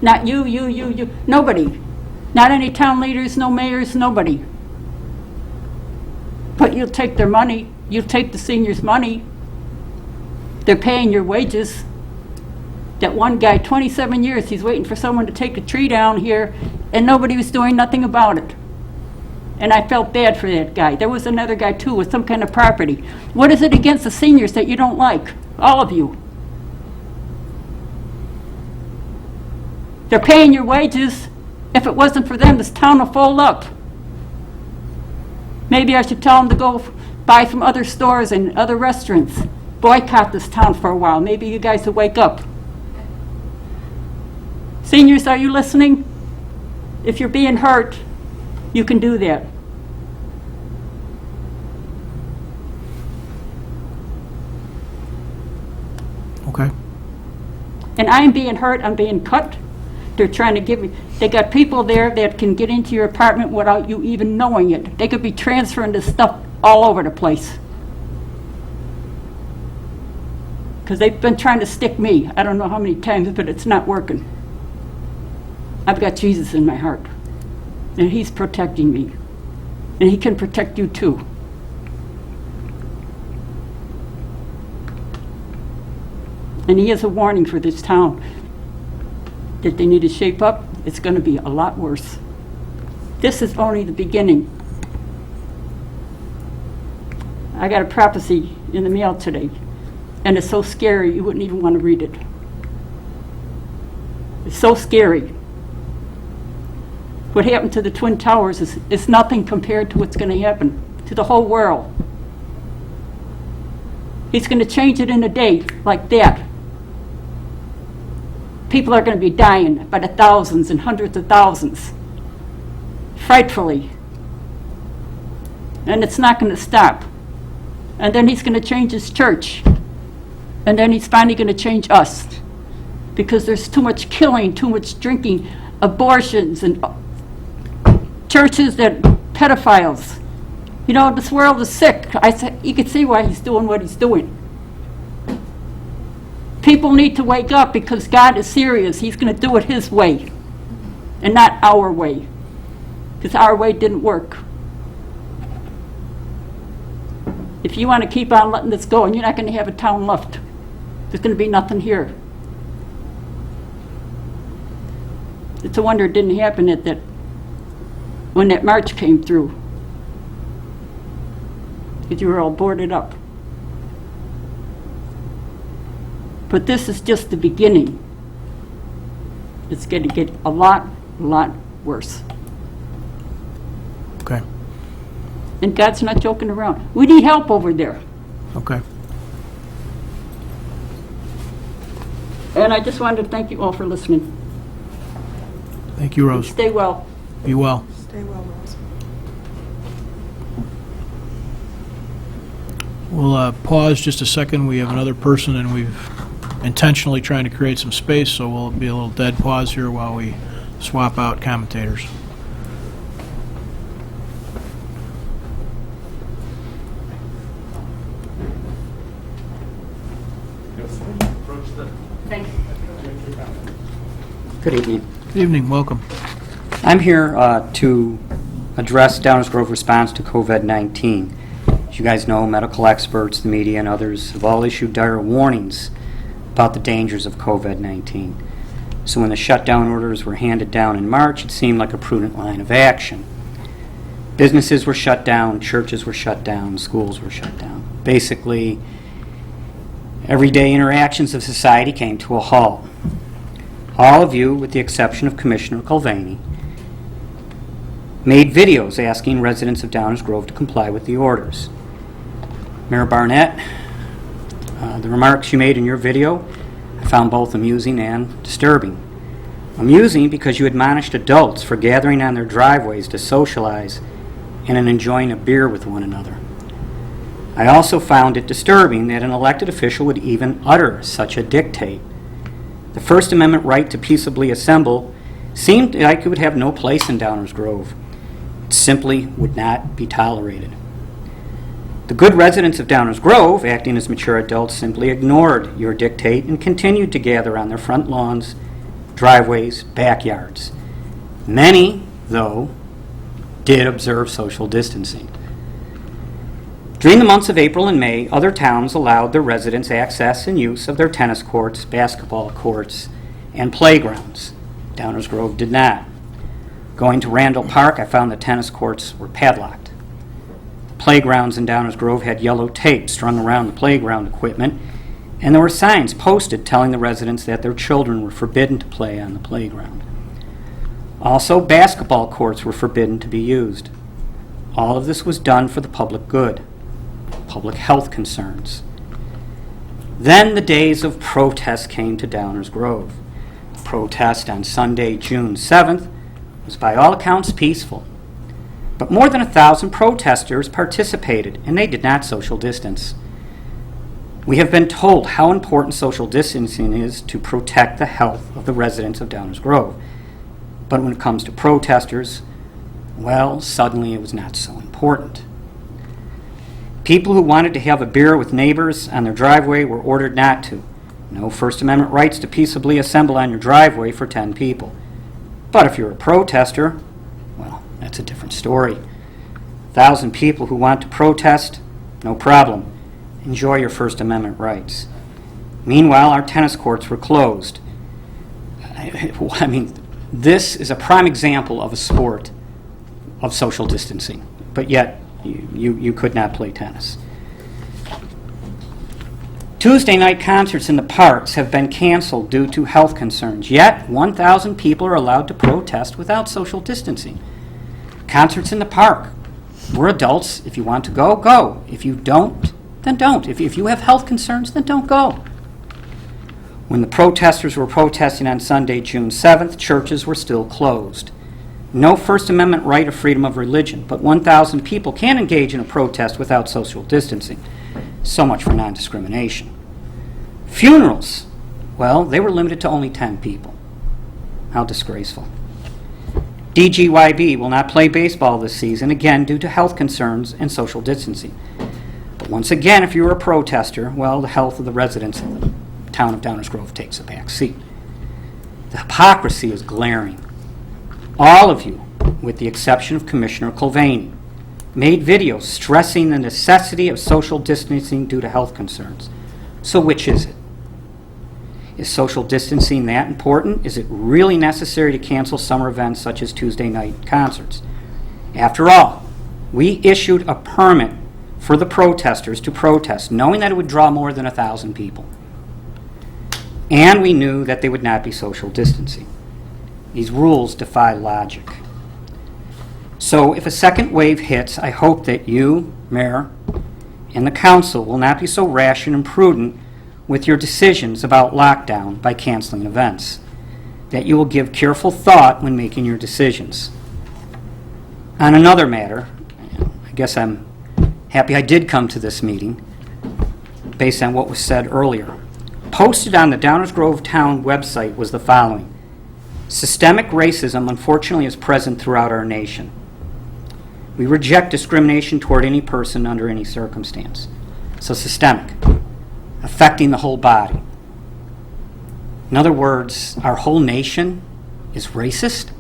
Not you. Nobody. Not any town leaders, no mayors, nobody. But you'll take their money. You'll take the seniors' money. They're paying your wages. That one guy, 27 years, he's waiting for someone to take a tree down here, and nobody was doing nothing about it. And I felt bad for that guy. There was another guy, too, with some kind of property. What is it against the seniors that you don't like? All of you. They're paying your wages. If it wasn't for them, this town will fold up. Maybe I should tell them to go buy from other stores and other restaurants. Boycott this town for a while. Maybe you guys will wake up. Seniors, are you listening? If you're being hurt, you can do that. Okay. And I'm being hurt, I'm being cut. They're trying to give me, they got people there that can get into your apartment without you even knowing it. They could be transferring this stuff all over the place. Because they've been trying to stick me. I don't know how many times, but it's not working. I've got Jesus in my heart. And he's protecting me. And he can protect you too. And he is a warning for this town that they need to shape up. It's going to be a lot worse. This is only the beginning. I got a prophecy in the mail today, and it's so scary you wouldn't even want to read it. It's so scary. What happened to the Twin Towers is nothing compared to what's going to happen to the whole world. He's going to change it in a day like that. People are going to be dying by the thousands and hundreds of thousands. Frightfully. And it's not going to stop. And then he's going to change his church. And then he's finally going to change us. Because there's too much killing, too much drinking, abortions, and churches that pedophiles. You know, this world is sick. You can see why he's doing what he's doing. People need to wake up because God is serious. He's going to do it his way and not our way, because our way didn't work. If you want to keep on letting this go, and you're not going to have a town left. There's going to be nothing here. It's a wonder it didn't happen when that march came through, because you were all boarded up. But this is just the beginning. It's going to get a lot worse. Okay. And God's not joking around. We need help over there. Okay. And I just wanted to thank you all for listening. Thank you, Rose. Stay well. Be well. Stay well, Rose. We'll pause just a second. We have another person, and we've intentionally trying to create some space, so we'll be a little dead pause here while we swap out commentators. Good evening. Good evening. Welcome. I'm here to address Downers Grove response to COVID-19. As you guys know, medical experts, the media, and others have all issued dire warnings about the dangers of COVID-19. So when the shutdown orders were handed down in March, it seemed like a prudent line of action. Businesses were shut down, churches were shut down, schools were shut down. Basically, everyday interactions of society came to a halt. All of you, with the exception of Commissioner Culvaney, made videos asking residents of Downers Grove to comply with the orders. Mayor Barnett, the remarks you made in your video, I found both amusing and disturbing. Amusing because you admonished adults for gathering on their driveways to socialize and in enjoying a beer with one another. I also found it disturbing that an elected official would even utter such a dictate. The First Amendment right to peaceably assemble seemed like it would have no place in Downers Grove. It simply would not be tolerated. The good residents of Downers Grove, acting as mature adults, simply ignored your dictate and continued to gather on their front lawns, driveways, backyards. Many, though, did observe social distancing. During the months of April and May, other towns allowed their residents access and use of their tennis courts, basketball courts, and playgrounds. Downers Grove did not. Going to Randall Park, I found the tennis courts were padlocked. The playgrounds in Downers Grove had yellow tape strung around the playground equipment, and there were signs posted telling the residents that their children were forbidden to play on the playground. Also, basketball courts were forbidden to be used. All of this was done for the public good, public health concerns. Then the days of protest came to Downers Grove. The protest on Sunday, June 7th, was by all accounts peaceful. But more than 1,000 protesters participated, and they did not social distance. We have been told how important social distancing is to protect the health of the residents of Downers Grove. But when it comes to protesters, well, suddenly it was not so important. People who wanted to have a beer with neighbors on their driveway were ordered not to. No First Amendment rights to peaceably assemble on your driveway for 10 people. But if you're a protester, well, that's a different story. 1,000 people who want to protest, no problem. Enjoy your First Amendment rights. Meanwhile, our tennis courts were closed. I mean, this is a prime example of a sport of social distancing, but yet you could not play tennis. Tuesday night concerts in the parks have been canceled due to health concerns, yet 1,000 people are allowed to protest without social distancing. Concerts in the park. We're adults. If you want to go, go. If you don't, then don't. If you have health concerns, then don't go. When the protesters were protesting on Sunday, June 7th, churches were still closed. No First Amendment right of freedom of religion, but 1,000 people can engage in a protest without social distancing. So much for non-discrimination. Funerals, well, they were limited to only 10 people. How disgraceful. DGYB will not play baseball this season, again due to health concerns and social distancing. But once again, if you're a protester, well, the health of the residents of the town of Downers Grove takes a back seat. The hypocrisy is glaring. All of you, with the exception of Commissioner Culvaney, made videos stressing the necessity of social distancing due to health concerns. So which is it? Is social distancing that important? Is it really necessary to cancel summer events such as Tuesday night concerts? After all, we issued a permit for the protesters to protest, knowing that it would draw more than 1,000 people. And we knew that they would not be social distancing. These rules defy logic. So if a second wave hits, I hope that you, Mayor, and the council will not be so rash and imprudent with your decisions about lockdown by canceling events, that you will give careful thought when making your decisions. On another matter, I guess I'm happy I did come to this meeting based on what was said earlier. Posted on the Downers Grove Town website was the following: systemic racism unfortunately is present throughout our nation. We reject discrimination toward any person under any circumstance. So systemic, affecting the whole body. In other words, our whole nation is racist.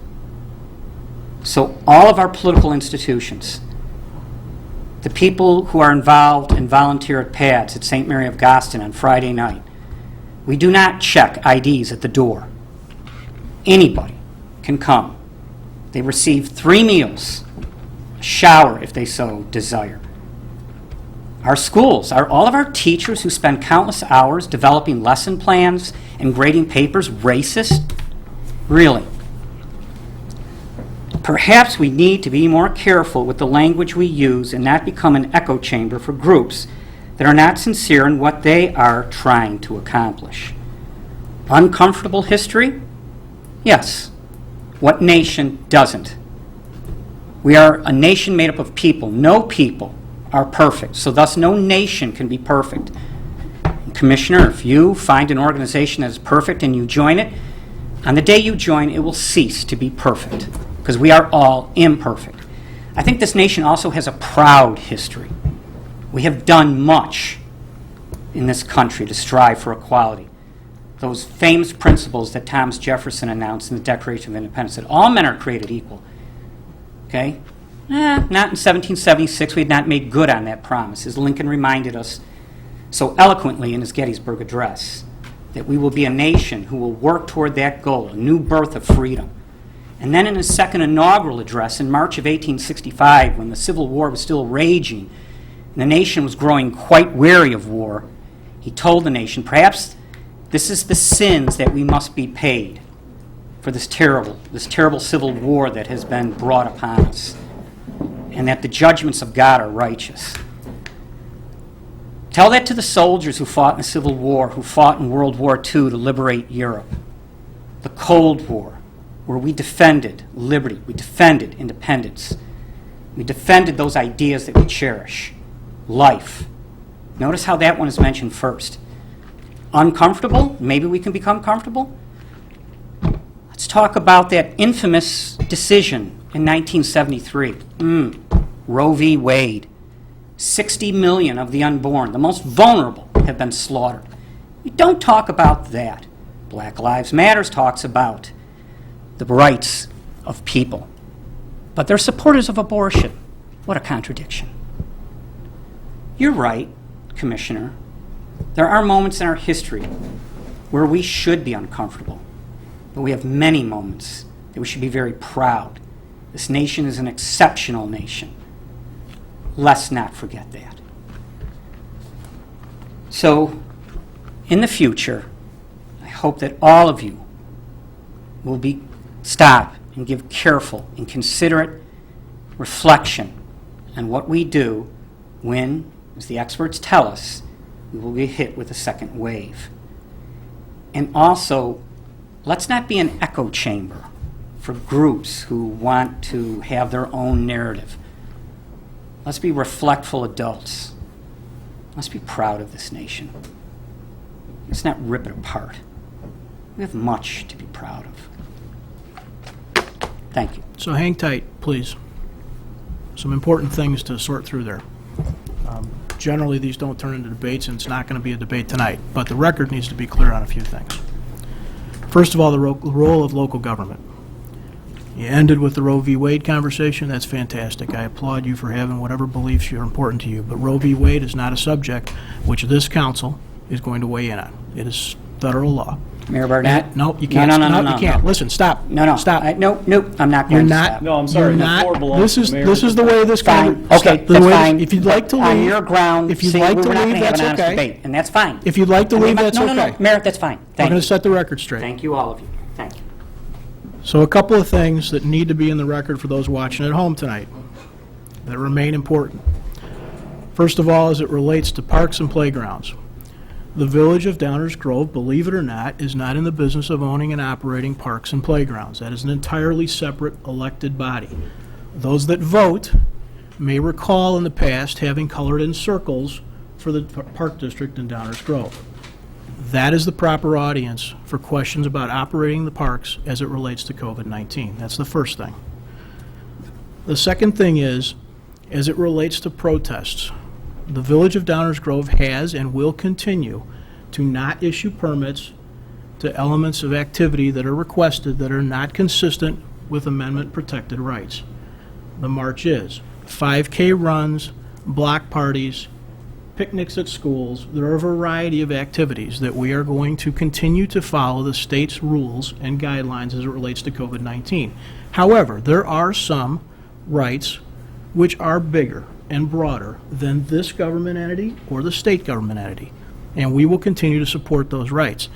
So all of our political institutions, the people who are involved and volunteer at PADS at St. Mary of Goston on Friday night, we do not check IDs at the door. Anybody can come. They receive 3 meals shower if they so desire. Our schools, are all of our teachers who spend countless hours developing lesson plans and grading papers racist? Really? Perhaps we need to be more careful with the language we use and not become an echo chamber for groups that are not sincere in what they are trying to accomplish. Uncomfortable history? Yes. What nation doesn't? We are a nation made up of people. No people are perfect, so thus no nation can be perfect. And Commissioner, if you find an organization that is perfect and you join it, on the day you join, it will cease to be perfect, because we are all imperfect. I think this nation also has a proud history. We have done much in this country to strive for equality. Those famous principles that Thomas Jefferson announced in the Declaration of Independence, that all men are created equal. Okay? Not in 1776. We had not made good on that promise, as Lincoln reminded us so eloquently in his Gettysburg Address, that we will be a nation who will work toward that goal, a new birth of freedom. And then in his second inaugural address in March of 1865, when the Civil War was still raging and the nation was growing quite weary of war, he told the nation, perhaps this is the sins that we must be paid for this terrible civil war that has been brought upon us, and that the judgments of God are righteous. Tell that to the soldiers who fought in the Civil War, who fought in World War II to liberate Europe. The Cold War, where we defended liberty, we defended independence, we defended those ideas that we cherish. Life. Notice how that one is mentioned first. Uncomfortable? Maybe we can become comfortable? Let's talk about that infamous decision in 1973. Roe v. Wade. 60 million of the unborn, the most vulnerable, have been slaughtered. We don't talk about that. Black Lives Matter talks about the rights of people. But they're supporters of abortion. What a contradiction. You're right, Commissioner. There are moments in our history where we should be uncomfortable, but we have many moments that we should be very proud. This nation is an exceptional nation. Let's not forget that. So, in the future, I hope that all of you will stop and give careful and considerate reflection on what we do when, as the experts tell us, we will be hit with a second wave. And also, let's not be an echo chamber for groups who want to have their own narrative. Let's be reflectful adults. Let's be proud of this nation. Let's not rip it apart. We have much to be proud of. Thank you. So hang tight, please. Some important things to sort through there. Generally, these don't turn into debates, and it's not going to be a debate tonight, but the record needs to be clear on a few things. First of all, the role of local government. You ended with the Roe v. Wade conversation. That's fantastic. I applaud you for having whatever beliefs are important to you, but Roe v. Wade is not a subject which this council is going to weigh in on. It is federal law. Mayor Barnett? No, you can't. No, you can't. no. Listen, stop. No. Stop. No, I'm not You're going to not. stop. No, I'm sorry. You're The not. floor belongs This to the is mayor. this is the way this Fine. conver- Okay, the that's way- fine. If you'd like to leave, On your ground, if you'd see, like we're to not leave, going to have that's an honest okay. debate, and that's fine. If you'd like to leave, that's no, okay. Mayor, that's fine. We're Thank going you. to set the record straight. Thank you, all of you. Thank you. So a couple of things that need to be in the record for those watching at home tonight that remain important. First of all, as it relates to parks and playgrounds. The Village of Downers Grove, believe it or not, is not in the business of owning and operating parks and playgrounds. That is an entirely separate elected body. Those that vote may recall in the past having colored in circles for the park district in Downers Grove. That is the proper audience for questions about operating the parks as it relates to COVID-19. That's the first thing. The second thing is, as it relates to protests, the Village of Downers Grove has and will continue to not issue permits to elements of activity that are requested that are not consistent with amendment-protected rights. The march is 5K runs, block parties, picnics at schools. There are a variety of activities that we are going to continue to follow the state's rules and guidelines as it relates to COVID-19. However, there are some rights which are bigger and broader than this government entity or the state government entity. And we will continue to support those rights.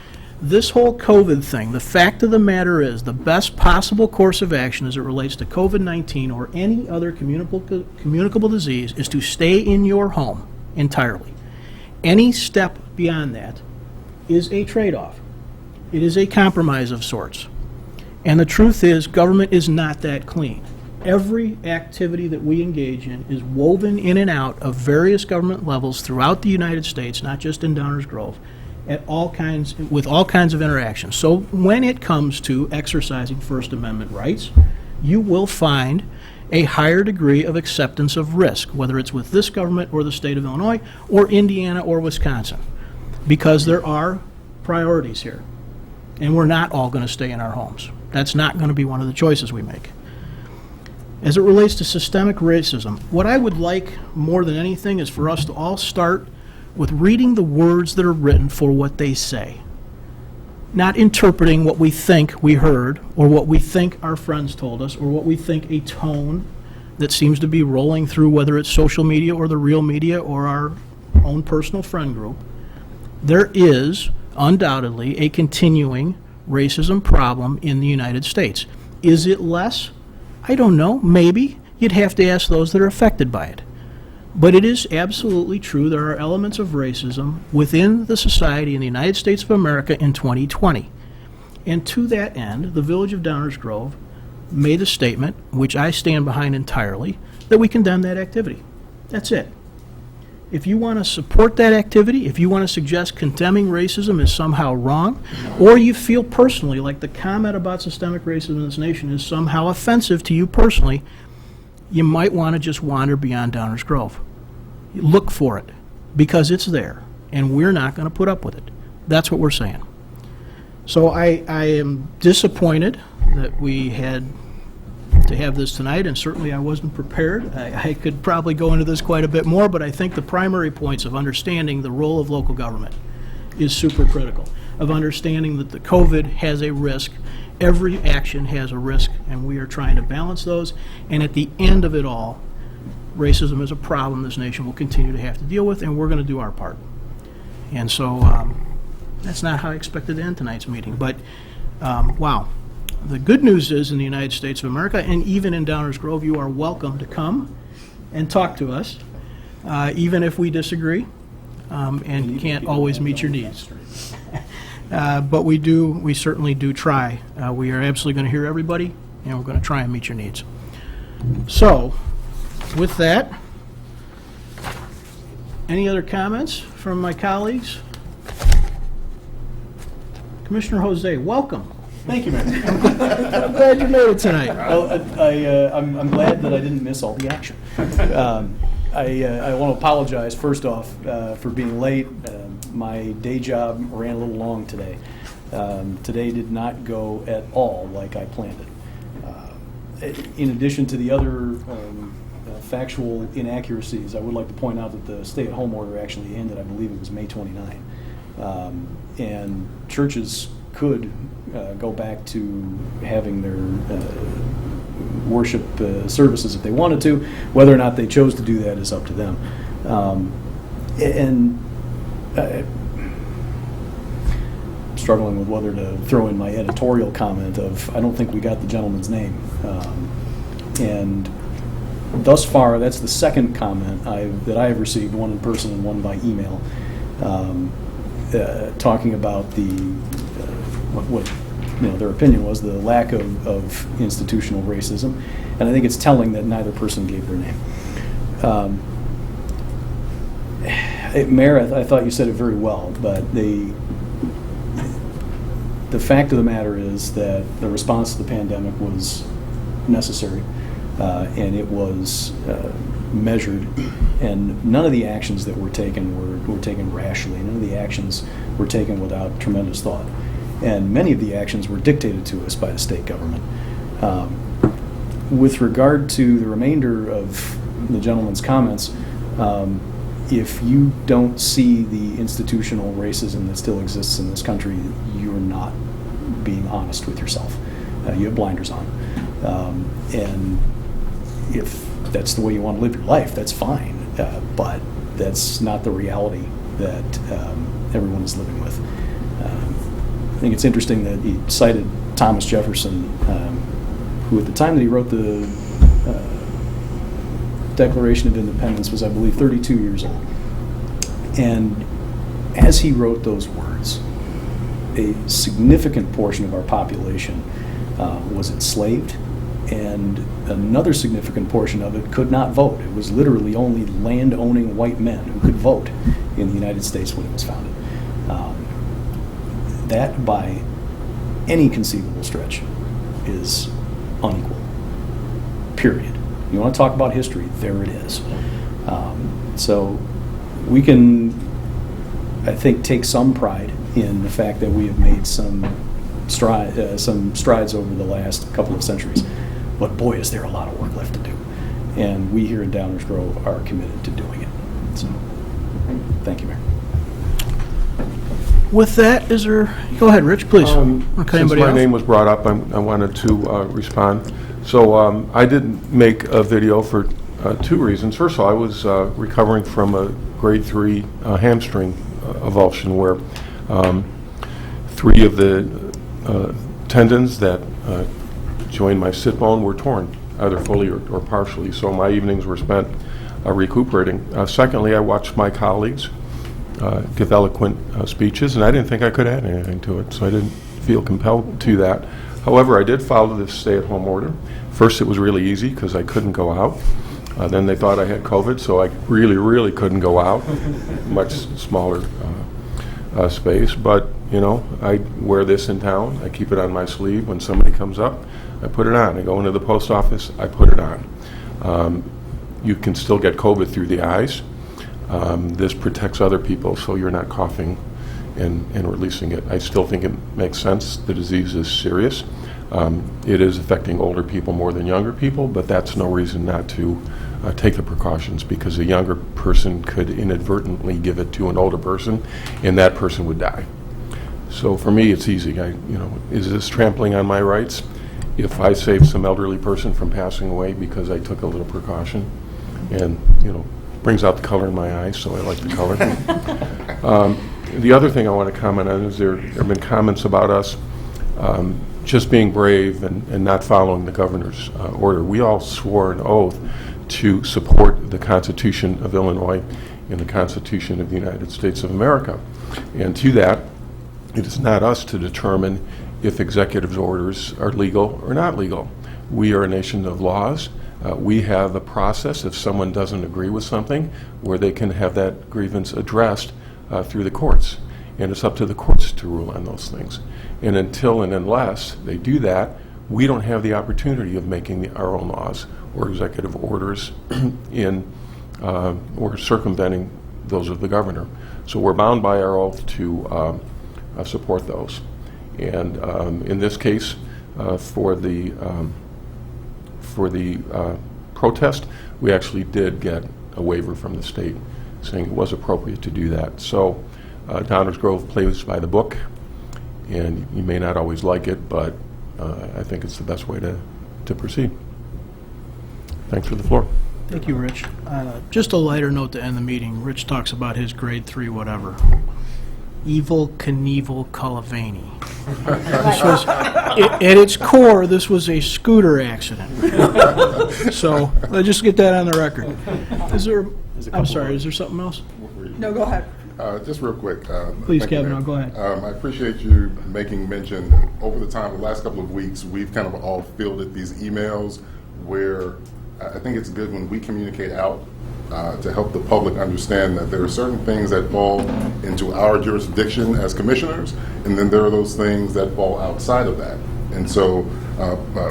This whole COVID thing, the fact of the matter is, the best possible course of action as it relates to COVID-19 or any other communicable disease is to stay in your home entirely. Any step beyond that is a trade-off. It is a compromise of sorts. And the truth is, government is not that clean. Every activity that we engage in is woven in and out of various government levels throughout the United States, not just in Downers Grove, with all kinds of interactions. So when it comes to exercising First Amendment rights, you will find a higher degree of acceptance of risk, whether it's with this government or the state of Illinois or Indiana or Wisconsin, because there are priorities here. And we're not all going to stay in our homes. That's not going to be one of the choices we make. As it relates to systemic racism, what I would like more than anything is for us to all start with reading the words that are written for what they say, not interpreting what we think we heard or what we think our friends told us or what we think a tone that seems to be rolling through, whether it's social media or the real media or our own personal friend group. There is undoubtedly a continuing racism problem in the United States. Is it less? I don't know. Maybe. You'd have to ask those that are affected by it. But it is absolutely true there are elements of racism within the society in the United States of America in 2020. And to that end, the Village of Downers Grove made a statement, which I stand behind entirely, that we condemn that activity. That's it. If you want to support that activity, if you want to suggest condemning racism is somehow wrong, or you feel personally like the comment about systemic racism in this nation is somehow offensive to you personally, you might want to just wander beyond Downers Grove. Look for it, because it's there, and we're not going to put up with it. That's what we're saying. So I am disappointed that we had to have this tonight, and certainly I wasn't prepared. I could probably go into this quite a bit more, but I think the primary points of understanding the role of local government is super critical, of understanding that the COVID has a risk. Every action has a risk, and we are trying to balance those. And at the end of it all, racism is a problem this nation will continue to have to deal with, and we're going to do our part. And so that's not how I expected to end tonight's meeting. But, wow. The good news is in the United States of America, and even in Downers Grove, you are welcome to come and talk to us, even if we disagree and can't always meet your needs. But we certainly do try. We are absolutely going to hear everybody, and we're going to try and meet your needs. So, with that, any other comments from my colleagues? Commissioner Jose, welcome. Thank you, Mayor. I'm glad you made it tonight. Well, I'm glad that I didn't miss all the action. I want to apologize, first off, for being late. My day job ran a little long today. Today did not go at all like I planned it. In addition to the other factual inaccuracies, I would like to point out that the stay-at-home order actually ended, I believe it was May 29. And churches could go back to having their worship services if they wanted to. Whether or not they chose to do that is up to them. And struggling with whether to throw in my editorial comment of, I don't think we got the gentleman's name. And thus far, that's the second comment that I have received, one in person and one by email, talking about what their opinion was, the lack of institutional racism. And I think it's telling that neither person gave their name. Mayor, I thought you said it very well, but the fact of the matter is that the response to the pandemic was necessary, and it was measured, and none of the actions that were taken were taken rashly. None of the actions were taken without tremendous thought, and many of the actions were dictated to us by the state government. With regard to the remainder of the gentleman's comments, if you don't see the institutional racism that still exists in this country, you're not being honest with yourself. You have blinders on. And if that's the way you want to live your life, that's fine. But that's not the reality that everyone is living with. I think it's interesting that he cited Thomas Jefferson, who at the time that he wrote the Declaration of Independence was, I believe, 32 years old. And as he wrote those words, a significant portion of our population was enslaved, and another significant portion of it could not vote. It was literally only land-owning white men who could vote in the United States when it was founded. That, by any conceivable stretch, is unequal, period. You want to talk about history, there it is. So we can, I think, take some pride in the fact that we have made some strides over the last couple of centuries. But boy, is there a lot of work left to do. And we here in Downers Grove are committed to doing it. So, thank you, Mayor. With that, is there, go ahead, Rich, please. Since my name was brought up, I wanted to respond. So I didn't make a video for two reasons. First of all, I was recovering from a grade 3 hamstring avulsion where 3 of the tendons that joined my sit bone were torn, either fully or partially. So my evenings were spent recuperating. Secondly, I watched my colleagues give eloquent speeches, and I didn't think I could add anything to it, so I didn't feel compelled to that. However, I did follow the stay-at-home order. First, it was really easy because I couldn't go out. Then they thought I had COVID, so I really couldn't go out. Much smaller space, but you know, I wear this in town. I keep it on my sleeve. When somebody comes up, I put it on. I go into the post office, I put it on. You can still get COVID through the eyes. This protects other people, so you're not coughing and releasing it. I still think it makes sense. The disease is serious. It is affecting older people more than younger people, but that's no reason not to take the precautions, because a younger person could inadvertently give it to an older person, and that person would die. So for me, it's easy. Is this trampling on my rights? If I saved some elderly person from passing away because I took a little precaution, and brings out the color in my eyes, so I like the color. The other thing I want to comment on is there have been comments about us just being brave and not following the governor's order. We all swore an oath to support the Constitution of Illinois and the Constitution of the United States of America. And to that, it is not us to determine if executive orders are legal or not legal. We are a nation of laws. We have a process, if someone doesn't agree with something, where they can have that grievance addressed through the courts. And it's up to the courts to rule on those things. And until and unless they do that, we don't have the opportunity of making our own laws or executive orders or circumventing those of the governor. So we're bound by our oath to support those. And in this case, for the protest, we actually did get a waiver from the state saying it was appropriate to do that. So Downers Grove plays by the book, and you may not always like it, but I think it's the best way to proceed. Thanks for the floor. Thank you, Rich. Just a lighter note to end the meeting. Rich talks about his grade 3 whatever. Evil Knievel Cullivaney. This was, at its core, this was a scooter accident. So let's just get that on the record. I'm sorry, is there something else? No, go ahead. Just real quick. Please, thank you, Kevin, Mayor. go ahead. I appreciate you making mention. Over the time, the last couple of weeks, we've kind of all fielded these emails where I think it's good when we communicate out to help the public understand that there are certain things that fall into our jurisdiction as commissioners, and then there are those things that fall outside of that. And so,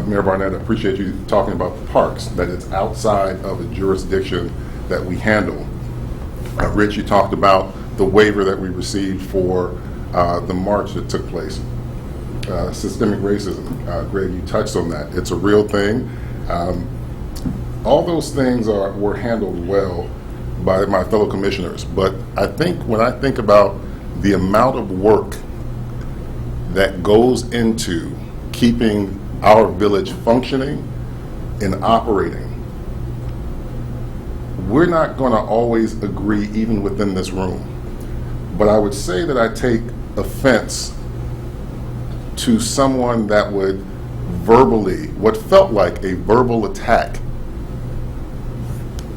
Mayor Barnett, I appreciate you talking about the parks, that it's outside of a jurisdiction that we handle. Rich, you talked about the waiver that we received for the march that took place. Systemic racism, Greg, you touched on that. It's a real thing. All those things were handled well by my fellow commissioners, but I think when I think about the amount of work that goes into keeping our village functioning and operating, we're not going to always agree even within this room. But I would say that I take offense to someone that would verbally, what felt like a verbal attack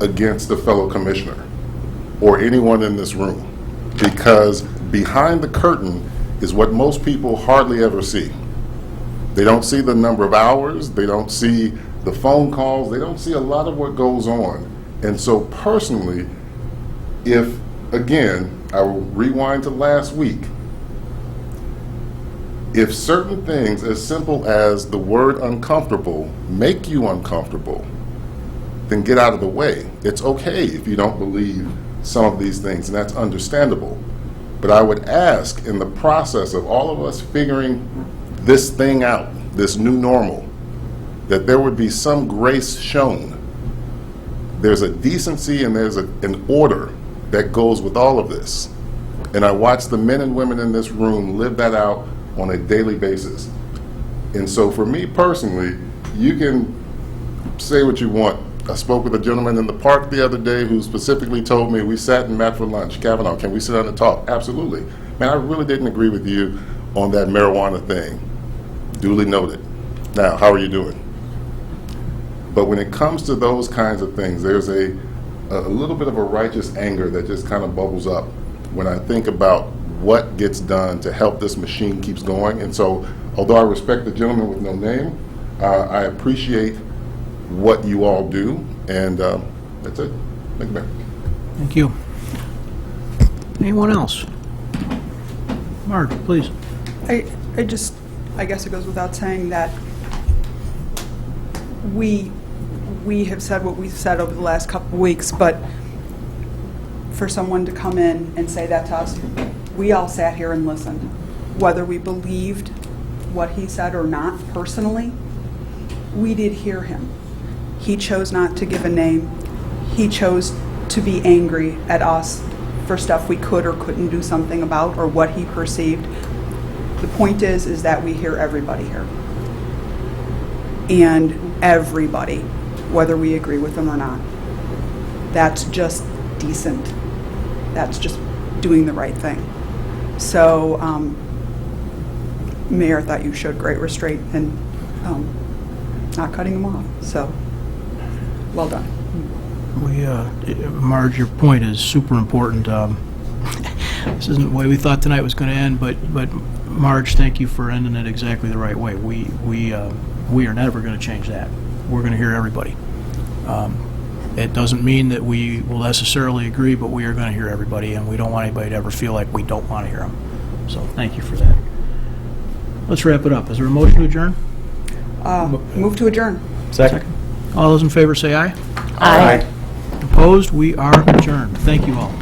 against a fellow commissioner or anyone in this room, because behind the curtain is what most people hardly ever see. They don't see the number of hours, they don't see the phone calls, they don't see a lot of what goes on. And so personally, if, again, I will rewind to last week, if certain things as simple as the word uncomfortable make you uncomfortable, then get out of the way. It's okay if you don't believe some of these things, and that's understandable. But I would ask, in the process of all of us figuring this thing out, this new normal, that there would be some grace shown. There's a decency and there's an order that goes with all of this. And I watch the men and women in this room live that out on a daily basis. And so for me personally, you can say what you want. I spoke with a gentleman in the park the other day who specifically told me, we sat and met for lunch. Kavanaugh, can we sit down and talk? Absolutely. Man, I really didn't agree with you on that marijuana thing. Duly noted. Now, how are you doing? But when it comes to those kinds of things, there's a little bit of a righteous anger that just kind of bubbles up when I think about what gets done to help this machine keeps going. And so, although I respect the gentleman with no name, I appreciate what you all do, and that's it. Thank you, Mayor. Thank you. Anyone else? Marge, please. I guess it goes without saying that we have said what we've said over the last couple of weeks, but for someone to come in and say that to us, we all sat here and listened. Whether we believed what he said or not personally, we did hear him. He chose not to give a name. He chose to be angry at us for stuff we could or couldn't do something about, or what he perceived. The point is that we hear everybody here. And everybody, whether we agree with them or not. That's just decent. That's just doing the right thing. So, Mayor, I thought you showed great restraint and not cutting him off. So, well done. Marge, your point is super important. This isn't the way we thought tonight was going to end, but Marge, thank you for ending it exactly the right way. We are never going to change that. We're going to hear everybody. It doesn't mean that we will necessarily agree, but we are going to hear everybody, and we don't want anybody to ever feel like we don't want to hear them. So thank you for that. Let's wrap it up. Is there a motion to adjourn? Move to adjourn. Second. All those in favor say aye. Aye. Opposed? We are adjourned. Thank you all.